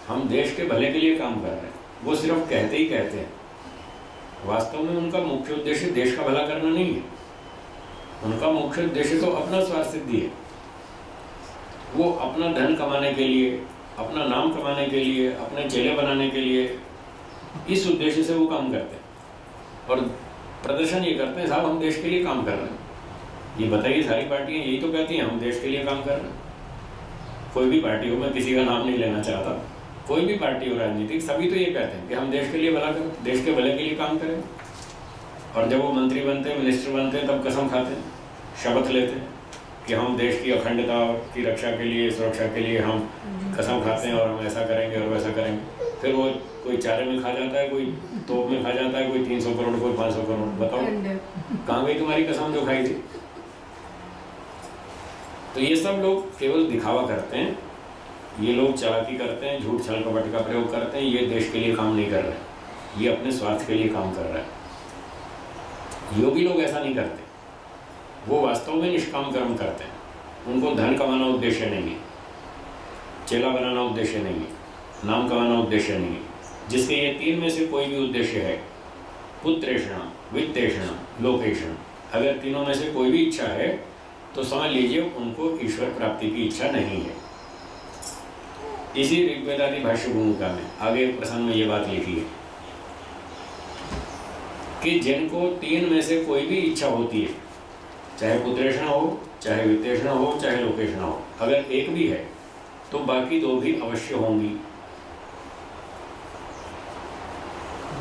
हम देश के भले के लिए काम कर रहे हैं। वो सिर्फ कहते ही कहते हैं, वास्तव में उनका मुख्य उद्देश्य देश का भला करना नहीं है। उनका मुख्य उद्देश्य तो अपना स्वार्थ सिद्धि है। वो अपना धन कमाने के लिए, अपना नाम कमाने के लिए, अपने चेले बनाने के लिए, इस उद्देश्य से वो काम करते हैं और प्रदर्शन ये करते हैं साहब हम देश के लिए काम कर रहे हैं। ये बताइए, सारी पार्टियां यही तो कहती हैं हम देश के लिए काम कर रहे हैं। कोई भी पार्टी हो, मैं किसी का नाम नहीं लेना चाहता, कोई भी पार्टी हो राजनीतिक, सभी तो ये कहते हैं कि हम देश के लिए भला करें, देश के भले के लिए काम करें। और जब वो मंत्री बनते हैं, मिनिस्टर बनते हैं, तब कसम खाते हैं, शपथ लेते हैं कि हम देश की अखंडता की रक्षा के लिए, सुरक्षा के लिए हम कसम खाते हैं और हम ऐसा करेंगे और वैसा करेंगे। फिर वो कोई चारे में खा जाता है, कोई तोप में खा जाता है, कोई 300 करोड़, कोई 500 करोड़। बताओ कहाँ गई तुम्हारी कसम जो खाई थी? तो ये सब लोग केवल दिखावा करते हैं, ये लोग चालाकी करते हैं, झूठ छल कपट का प्रयोग करते हैं। ये देश के लिए काम नहीं कर रहे, ये अपने स्वार्थ के लिए काम कर रहे हैं। योगी लोग ऐसा नहीं करते, वो वास्तव में निष्काम कर्म करते हैं। उनको धन कमाना उद्देश्य नहीं है, चेला बनाना उद्देश्य नहीं है, नाम कमाना उद्देश्य नहीं है। जिसके ये तीन में से कोई भी उद्देश्य है, पुत्रेषणा, वित्तेषणा, लोकेषणा, अगर तीनों में से कोई भी इच्छा है तो समझ लीजिए उनको ईश्वर प्राप्ति की इच्छा नहीं है। इसी ऋग्वेदादि भाष्य भूमिका में आगे एक प्रसंग में ये बात लिखी है कि जिनको तीन में से कोई भी इच्छा होती है, चाहे पुत्रेषणा हो, चाहे वित्तेषणा हो, चाहे लोकेषणा हो, अगर एक भी है तो बाकी दो भी अवश्य होंगी।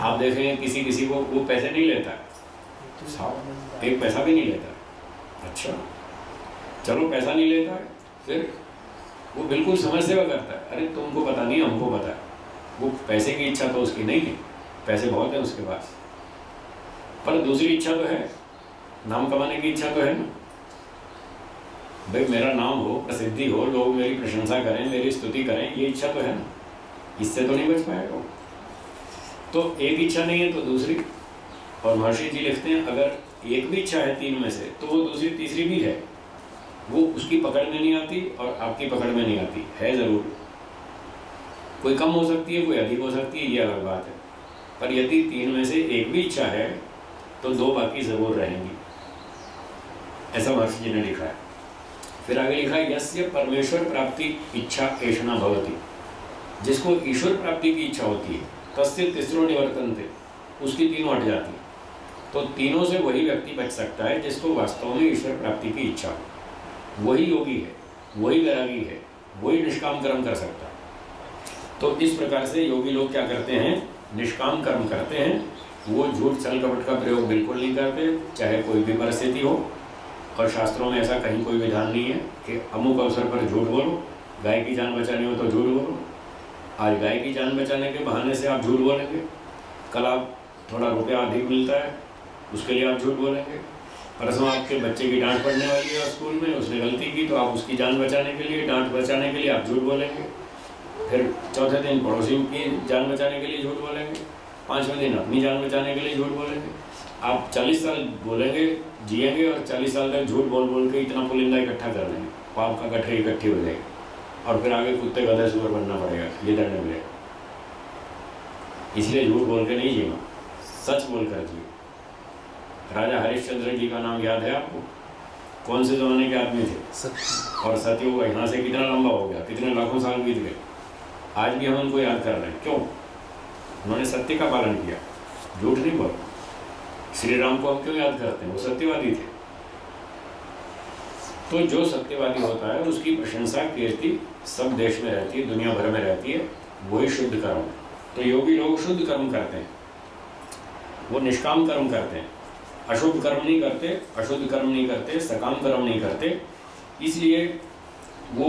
आप देखेंगे किसी किसी को वो पैसे नहीं लेता है, साहब एक पैसा भी नहीं लेता है। अच्छा चलो पैसा नहीं लेता है, फिर वो बिल्कुल समाज सेवा करता है। अरे तुमको पता नहीं, हमको पता है। वो पैसे की इच्छा तो उसकी नहीं है, पैसे बहुत है उसके पास, पर दूसरी इच्छा तो है, नाम कमाने की इच्छा तो है ना। भाई मेरा नाम हो, प्रसिद्धि हो, लोग मेरी प्रशंसा करें, मेरी स्तुति करें, ये इच्छा तो है ना। इससे तो नहीं बच पाएगा। तो एक इच्छा नहीं है तो दूसरी। और महर्षि जी लिखते हैं अगर एक भी इच्छा है तीन में से तो वो दूसरी तीसरी भी है, वो उसकी पकड़ में नहीं आती और आपकी पकड़ में नहीं आती है। ज़रूर कोई कम हो सकती है, कोई अधिक हो सकती है, ये अलग बात है। पर यदि तीन में से एक भी इच्छा है तो दो बाकी ज़रूर रहेंगी, ऐसा महर्षि जी ने लिखा है। फिर आगे लिखा है यस्य परमेश्वर प्राप्ति इच्छा ऐषणा भवति, जिसको ईश्वर प्राप्ति की इच्छा होती है, तस्य तिस्रो निवर्तन्ते, उसकी तीनों हट जाती है। तो तीनों से वही व्यक्ति बच सकता है जिसको वास्तव में ईश्वर प्राप्ति की इच्छा हो। वही योगी है, वही वैरागी है, वही निष्काम कर्म कर सकता है। तो इस प्रकार से योगी लोग क्या करते हैं, निष्काम कर्म करते हैं। वो झूठ छल कपट का प्रयोग बिल्कुल नहीं करते, चाहे कोई भी परिस्थिति हो। और शास्त्रों में ऐसा कहीं कोई विधान नहीं है कि अमुक अवसर पर झूठ बोलो, गाय की जान बचानी हो तो झूठ बोलो। आज गाय की जान बचाने के बहाने से आप झूठ बोलेंगे, कल आप थोड़ा रुपया अधिक मिलता है उसके लिए आप झूठ बोलेंगे, परसों आपके बच्चे की डांट पड़ने वाली है स्कूल में, उसने गलती की तो आप उसकी जान बचाने के लिए, डांट बचाने के लिए आप झूठ बोलेंगे। फिर चौथे दिन पड़ोसी की जान बचाने के लिए झूठ बोलेंगे, पाँचवें दिन अपनी जान बचाने के लिए झूठ बोलेंगे। आप 40 साल बोलेंगे, जिएंगे और 40 साल तक झूठ बोल बोल के इतना पुलिंदा इकट्ठा कर लेंगे। पाप का गठरी इकट्ठी हो जाएगी और फिर आगे कुत्ते गधे सुअर बनना पड़ेगा, ये दंड मिलेगा। इसलिए झूठ बोल के नहीं जीना, सच बोल कर जिए। राजा हरिश्चंद्र जी का नाम याद है आपको? कौन से जमाने के आदमी थे? सत्य। और सतयुग यहाँ से कितना लंबा हो गया, कितने लाखों साल बीत गए, आज भी हम उनको याद कर रहे हैं। क्यों? उन्होंने सत्य का पालन किया, झूठ नहीं बोला। श्री राम को हम क्यों याद करते हैं? वो सत्यवादी थे। तो जो सत्यवादी होता है उसकी प्रशंसा कीर्ति सब देश में रहती है, दुनिया भर में रहती है, वही शुद्ध कर्म है। तो योगी लोग शुद्ध कर्म करते हैं, वो निष्काम कर्म करते हैं, अशुभ कर्म नहीं करते, अशुद्ध कर्म नहीं करते, सकाम कर्म नहीं करते। इसलिए वो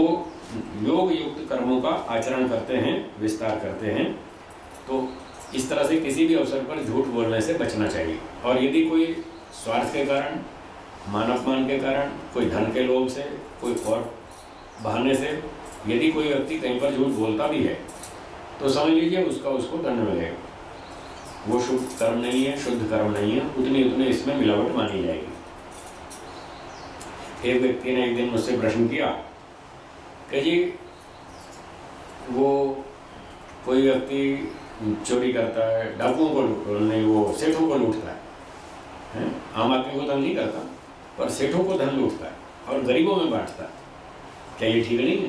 योग युक्त कर्मों का आचरण करते हैं, विस्तार करते हैं। तो इस तरह से किसी भी अवसर पर झूठ बोलने से बचना चाहिए। और यदि कोई स्वार्थ के कारण, मान अपमान के कारण, कोई धन के लोभ से, कोई और बहाने से यदि कोई व्यक्ति कहीं पर झूठ बोलता भी है तो समझ लीजिए उसको दंड मिलेगा। वो शुद्ध कर्म नहीं है, शुद्ध कर्म नहीं है, उतनी इसमें मिलावट मानी जाएगी। एक व्यक्ति ने एक दिन मुझसे प्रश्न किया कि जी वो कोई व्यक्ति चोरी करता है, डाकुओं को नहीं, वो सेठों को लूटता है? आम आदमी को धन नहीं करता, पर सेठों को धन लूटता है और गरीबों में बांटता है, क्या ये ठीक नहीं है?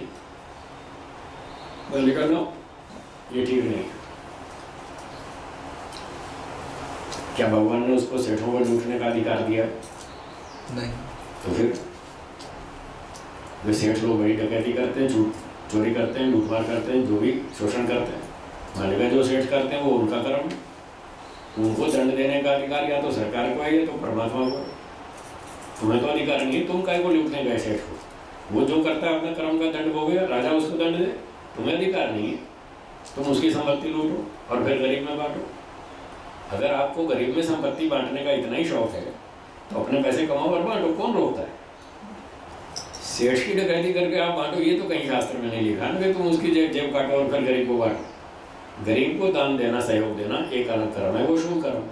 बोले का नो, ये ठीक नहीं है। क्या भगवान ने उसको सेठों को लूटने का अधिकार दिया? नहीं। तो फिर वे सेठ लोग बड़ी डकैती करते हैं, चोरी करते हैं, लूटमार करते हैं, जो भी शोषण करते हैं, मानेगा जो सेठ करते हैं वो उनका कर्म, उनको दंड देने का अधिकार या तो सरकार को है या तो परमात्मा को। तुम्हें तो अधिकार नहीं है, तुम काय को लूटने गए सेठ को? वो जो करता है अपने कर्म का दंड भोगे, राजा उसको दंड दे, तुम्हें अधिकार नहीं है। तुम उसकी संपत्ति लूटो और फिर गरीब में बांटो। अगर आपको गरीब में संपत्ति बांटने का इतना ही शौक है तो अपने पैसे कमाओ और बांटो, कौन रोकता है? सेठ की डकैती करके आप बांटो, ये तो कहीं शास्त्र में नहीं लिखा ना कि तुम उसकी जेब काटो और फिर गरीब को बांटो। गरीब को दान देना, सहयोग देना एक अलग कर्म है, वो शुभ कर्म।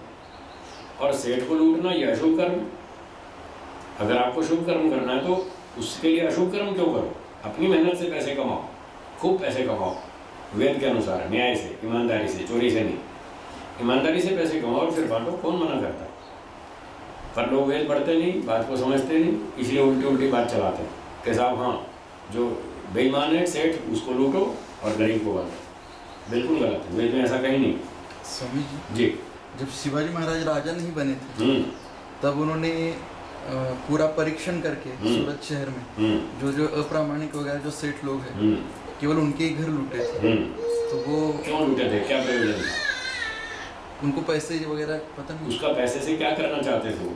और सेठ को लूटना यह अशुभ कर्म। अगर आपको शुभ कर्म करना है तो उसके लिए अशुभ कर्म क्यों करो? अपनी मेहनत से पैसे कमाओ, खूब पैसे कमाओ, वेद के अनुसार, न्याय से, ईमानदारी से, चोरी से नहीं, ईमानदारी से पैसे कमाओ और फिर बांटो। कौन मना करता है? पर लोग वेद पढ़ते नहीं, बात को समझते नहीं, इसलिए उल्टी उल्टी बात चलाते हैं कि साहब हाँ जो बेईमान है सेठ उसको लूटो और गरीब को बांटो। बिल्कुल गलत है, वेद में ऐसा कहीं नहीं। स्वामी जी, जब शिवाजी महाराज राजा नहीं बने थे तब उन्होंने पूरा परीक्षण करके सूरत शहर में जो अप्रामाणिक वगैरह जो सेठ लोग हैं केवल उनके ही घर लूटे थे। तो वो क्यों लूटे थे? क्या प्रयोजन था? उनको पैसे वगैरह पता नहीं। उसका पैसे से क्या करना चाहते थे वो?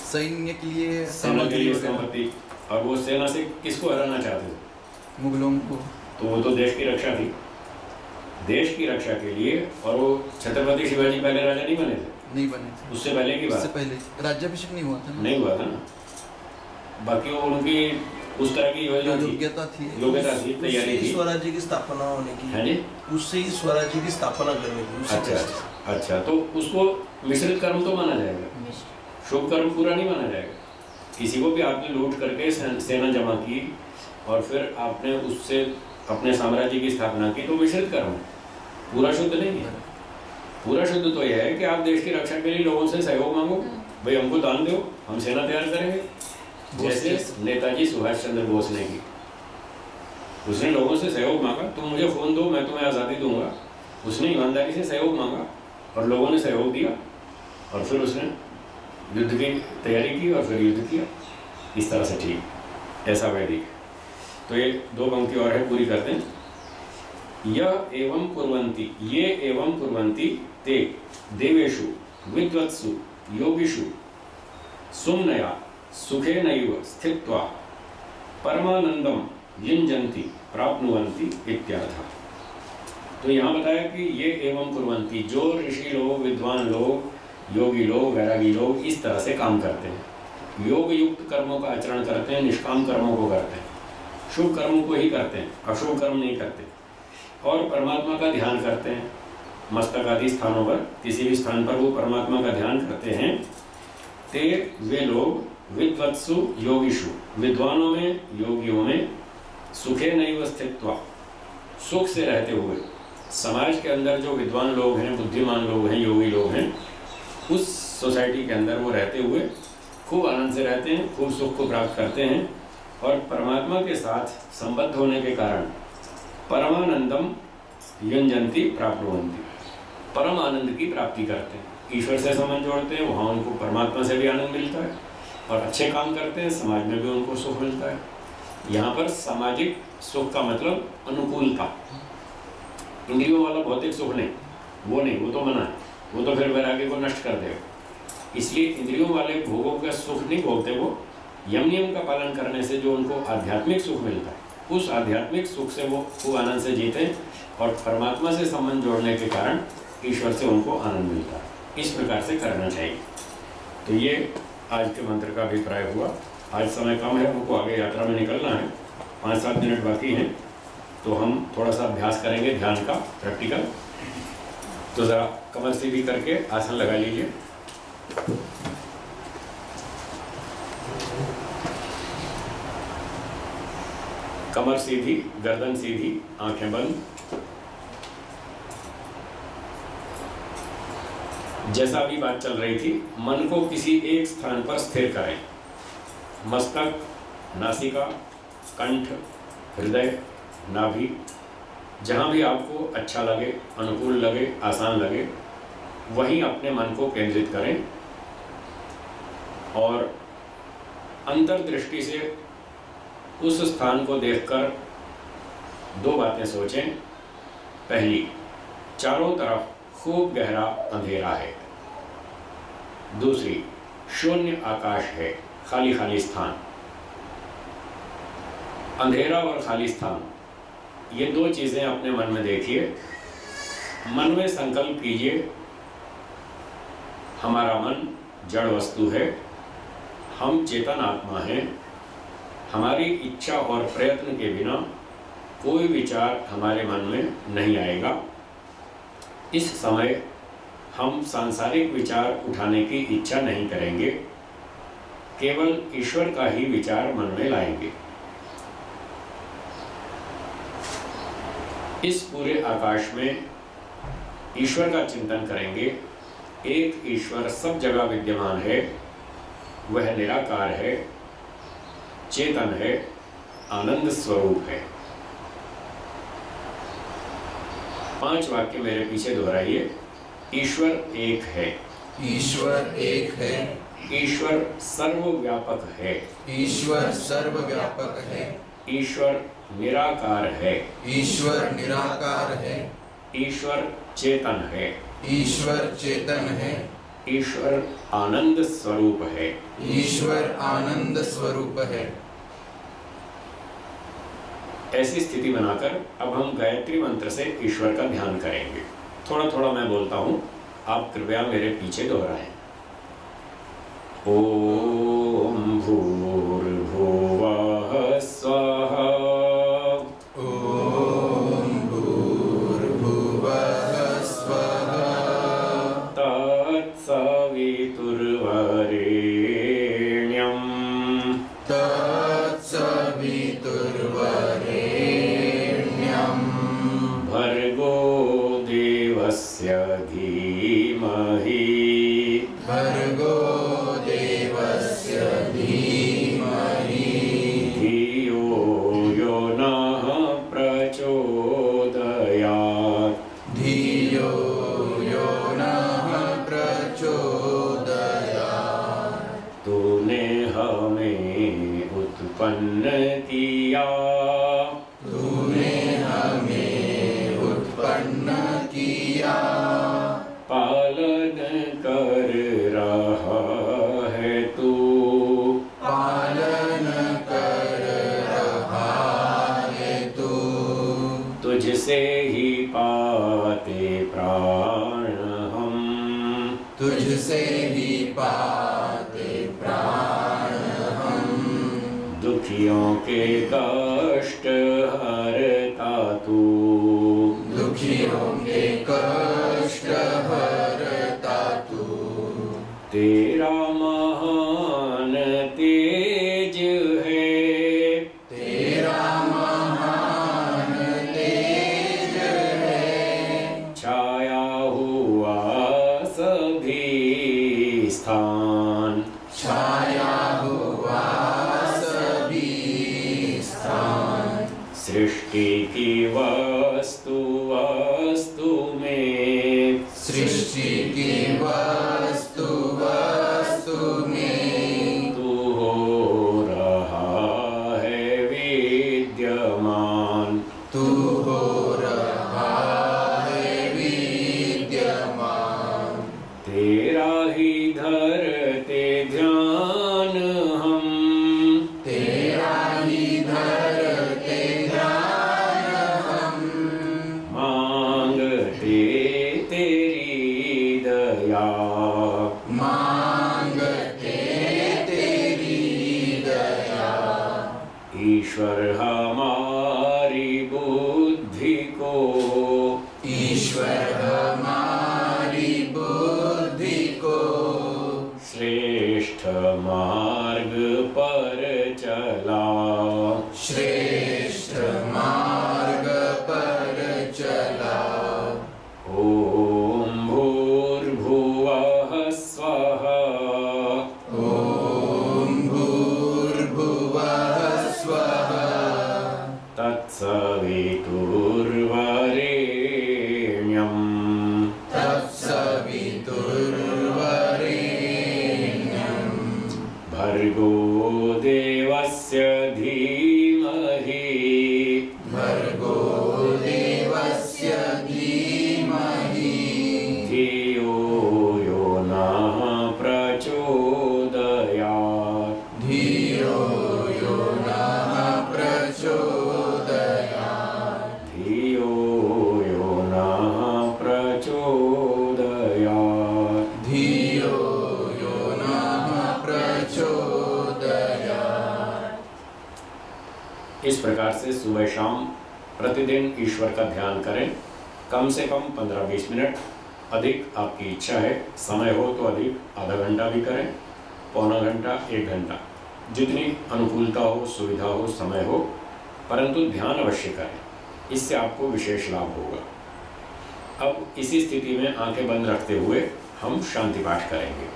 सैन्य के लिए, सेना के लिए संपत्ति। और वो सेना से किसको हराना चाहते थे? मुगलों को। तो वो तो देश की रक्षा थी, देश की रक्षा के लिए। और वो छत्रपति शिवाजी पहले राजा नहीं बने थे? नहीं बने थे। उससे पहले की बात? उससे पहले राज्याभिषेक नहीं हुआ था ना? नहीं हुआ था ना। बाकी वो उनकी उस तरह की योग्यता थी, तैयारी थी स्वराज्य की स्थापना होने की। है जी, उससे ही स्वराज्य की स्थापना करने की। अच्छा, तो उसको मिश्रित कर्म तो माना जाएगा, शुभ कर्म पूरा नहीं माना जाएगा। किसी को भी आपने लूट करके सेना जमा की और फिर आपने उससे अपने साम्राज्य की स्थापना की तो मिश्रित कर्म है, पूरा शुद्ध नहीं है। पूरा शुद्ध तो यह है कि आप देश की रक्षा के लिए लोगों से सहयोग मांगो, भाई हमको दान दो, हम सेना तैयार करेंगे। जैसे नेताजी सुभाष चंद्र बोस ने की, उसने लोगों से सहयोग मांगा, तुम मुझे फोन दो मैं तुम्हें आज़ादी दूंगा। उसने ईमानदारी से सहयोग मांगा और लोगों ने सहयोग दिया और फिर उसने युद्ध की तैयारी की और फिर युद्ध किया। इस तरह से ठीक, ऐसा वैदिक। तो ये दो पंक्ति और है, पूरी करते हैं। यह एवं कुर्वन्ति, ये एवं कुर्वन्ति ते देवेषु विद्वत्सु योगिषु सुम्नया सुखेनैव स्थित्वा परमानंदम युञ्जन्ति प्राप्नुवन्ति इत्यर्थः। तो यहाँ बताया कि ये एवं कुर्वन्ति, जो ऋषि लोग, विद्वान लोग, योगी लोग, वैरागी लोग इस तरह से काम करते हैं, योग युक्त कर्मों का आचरण करते हैं, निष्काम कर्मों को करते हैं, शुभ कर्मों को ही करते हैं, अशुभ कर्म नहीं करते, और परमात्मा का ध्यान करते हैं। मस्तक आदि स्थानों पर, किसी भी स्थान पर वो परमात्मा का ध्यान करते हैं। ते वे लोग विद्वत्सु योगिषु, विद्वानों में, योगियों में, सुखे नैव स्थित्वा, सुख से रहते हुए। समाज के अंदर जो विद्वान लोग हैं, बुद्धिमान लोग हैं, योगी लोग हैं, उस सोसाइटी के अंदर वो रहते हुए खूब आनंद से रहते हैं, खूब सुख को प्राप्त करते हैं और परमात्मा के साथ संबद्ध होने के कारण परमानंदम युञ्जन्ति प्राप्नुवन्ति, परम आनंद की प्राप्ति करते हैं। ईश्वर से संबंध जोड़ते हैं, वहाँ उनको परमात्मा से भी आनंद मिलता है और अच्छे काम करते हैं, समाज में भी उनको सुख मिलता है। यहाँ पर सामाजिक सुख का मतलब अनुकूलता, इंद्रियों वाला भौतिक सुख नहीं, वो तो मना है, वो तो फिर वैराग्य को नष्ट कर देगा। इसलिए इंद्रियों वाले भोगों का सुख नहीं भोगते, वो यम नियम का पालन करने से जो उनको आध्यात्मिक सुख मिलता है, उस आध्यात्मिक सुख से वो खूब आनंद से जीते और परमात्मा से संबंध जोड़ने के कारण ईश्वर से उनको आनंद मिलता है। इस प्रकार से करना चाहिए। तो ये आज के मंत्र का अभिप्राय हुआ। आज समय कम है, हमको आगे यात्रा में निकलना है, 5-7 मिनट बाकी हैं, तो हम थोड़ा सा अभ्यास करेंगे ध्यान का प्रैक्टिकल। तो ज़रा कमर सीधी करके आसन लगा लीजिए। कमर सीधी, गर्दन सीधी, आंखें बंद। जैसा अभी बात चल रही थी, मन को किसी एक स्थान पर स्थिर करें। मस्तक, नासिका, कंठ, हृदय, नाभि, जहाँ भी आपको अच्छा लगे, अनुकूल लगे, आसान लगे, वहीं अपने मन को केंद्रित करें और अंतर्दृष्टि से उस स्थान को देखकर 2 बातें सोचें। पहली, चारों तरफ खूब गहरा अंधेरा है। दूसरी, शून्य आकाश है, खाली खाली स्थान। अंधेरा और खाली स्थान, ये 2 चीज़ें अपने मन में देखिए। मन में संकल्प कीजिए, हमारा मन जड़ वस्तु है, हम चेतन आत्मा हैं, हमारी इच्छा और प्रयत्न के बिना कोई विचार हमारे मन में नहीं आएगा। इस समय हम सांसारिक विचार उठाने की इच्छा नहीं करेंगे, केवल ईश्वर का ही विचार मन में लाएंगे। इस पूरे आकाश में ईश्वर का चिंतन करेंगे। एक ईश्वर सब जगह विद्यमान है, वह निराकार है, चेतन है, आनंद स्वरूप है। 5 वाक्य मेरे पीछे दोहराइए। ईश्वर एक है, ईश्वर एक है, ईश्वर सर्वव्यापक है, ईश्वर सर्वव्यापक है, ईश्वर निराकार है, ईश्वर निराकार है, ईश्वर चेतन है, ईश्वर चेतन है, ईश्वर आनंद स्वरूप है, ईश्वर आनंद स्वरूप है। ऐसी स्थिति बनाकर अब हम गायत्री मंत्र से ईश्वर का ध्यान करेंगे। थोड़ा थोड़ा मैं बोलता हूँ, आप कृपया मेरे पीछे दोहराएं। ओम भूर्भुवः स्वः। ओम भूर्भुवः स्वः। तत्सवितुर्वरेण्यं। तत्सवितुर्वरेण्यं। भर्गो देवस्य धीमहि। भर्गो देवस्य धीमहि। धियो यो नः प्रचोदयात्। धियो यो नः प्रचोदयात्। तूने हमें उत्पन्न किया। तूने हमें उत्पन्न किया। पालन कर रहा है तू। पालन कर रहा है तू। तुझसे ही पाते प्राण हम। तुझसे ही पाते प्राण हम। दुखियों के कष्ट हरता तू। दुखियों के कष्ट हरता तू। तेरा महान की वस्तु वस्तु में, सृष्टि की वस्तु वस्तु में तू हो रहा है विद्यमान, तू हो रहा है विद्यमान। तेरा ही धरते ध्यान हम, तेरा ही धरते ध्यान हम, मांगते तेरी दया, मांगते तेरी दया। ईश्वर हमारी बुद्धि को, ईश्वर हमारी बुद्धि को श्रेष्ठ मार्ग पर चला, श्रेष्ठ मार्ग पर चला। ओम भूर्भुवः स्वः, ओम भूर्भुवः स्वः, तत्सवितुर्वरेण्यम्, तत्सवितुर्वरेण्यम्, भर्गो देवस्य धीमहि, भर्गो देवस्य धीमहि धियो यो नः प्रचोदयात्, धियो यो नः प्रचोदयात्, धियो यो नः प्रचोदयात्। धियो यो नः प्रचोदयात्। इस प्रकार से सुबह शाम प्रतिदिन ईश्वर का ध्यान करें, कम से कम 15-20 मिनट। अधिक आपकी इच्छा है, समय हो तो अधिक आधा घंटा भी करें, पौना घंटा, 1 घंटा, जितनी अनुकूलता हो, सुविधा हो, समय हो, परंतु ध्यान अवश्य करें। इससे आपको विशेष लाभ होगा। अब इसी स्थिति में आंखें बंद रखते हुए हम शांति पाठ करेंगे।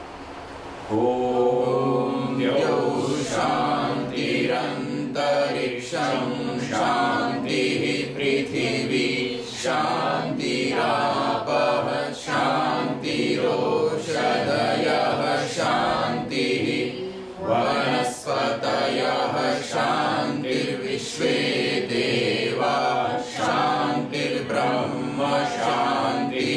ओम द्यौः शान्तिरन्तरिक्षं शान्तिः, पृथिवी शान्तिरापः शान्तिरोषधयः शान्तिः, वनस्पतयः शान्तिर्विश्वे देवाः शान्तिर्ब्रह्म शान्ति,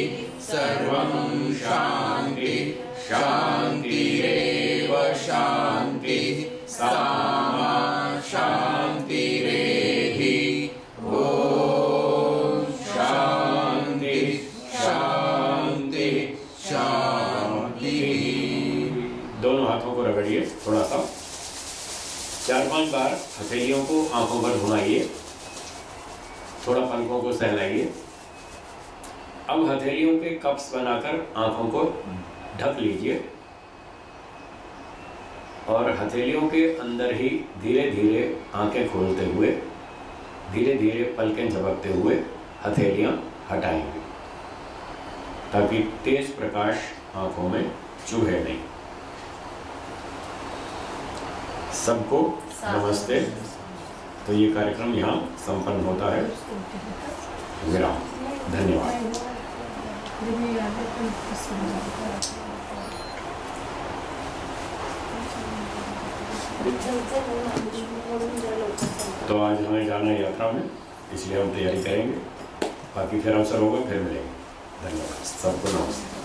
सर्वं शान्ति शान्तिरेव शान्ति, सामा शान्तिरेधि। ॐ शान्ति शान्ति शान्ति। दोनों हाथों को रगड़िए, थोड़ा सा 4-5 बार हथेलियों को आंखों पर घुमाइए, थोड़ा पलकों को सहलाइए। अब हथेलियों के कप्स बनाकर आंखों को ढक लीजिए और हथेलियों के अंदर ही धीरे धीरे आंखें खोलते हुए, धीरे धीरे पलकें झपकते हुए हथेलियां हटाएंगे, ताकि तेज प्रकाश आंखों में चूहे नहीं। सबको नमस्ते। तो ये कार्यक्रम यहाँ संपन्न होता है। विराम। धन्यवाद। तो आज हमें जाना है यात्रा में, इसलिए हम तैयारी करेंगे। बाकी फिर अवसर होगा, फिर मिलेंगे। धन्यवाद। सबको नमस्ते।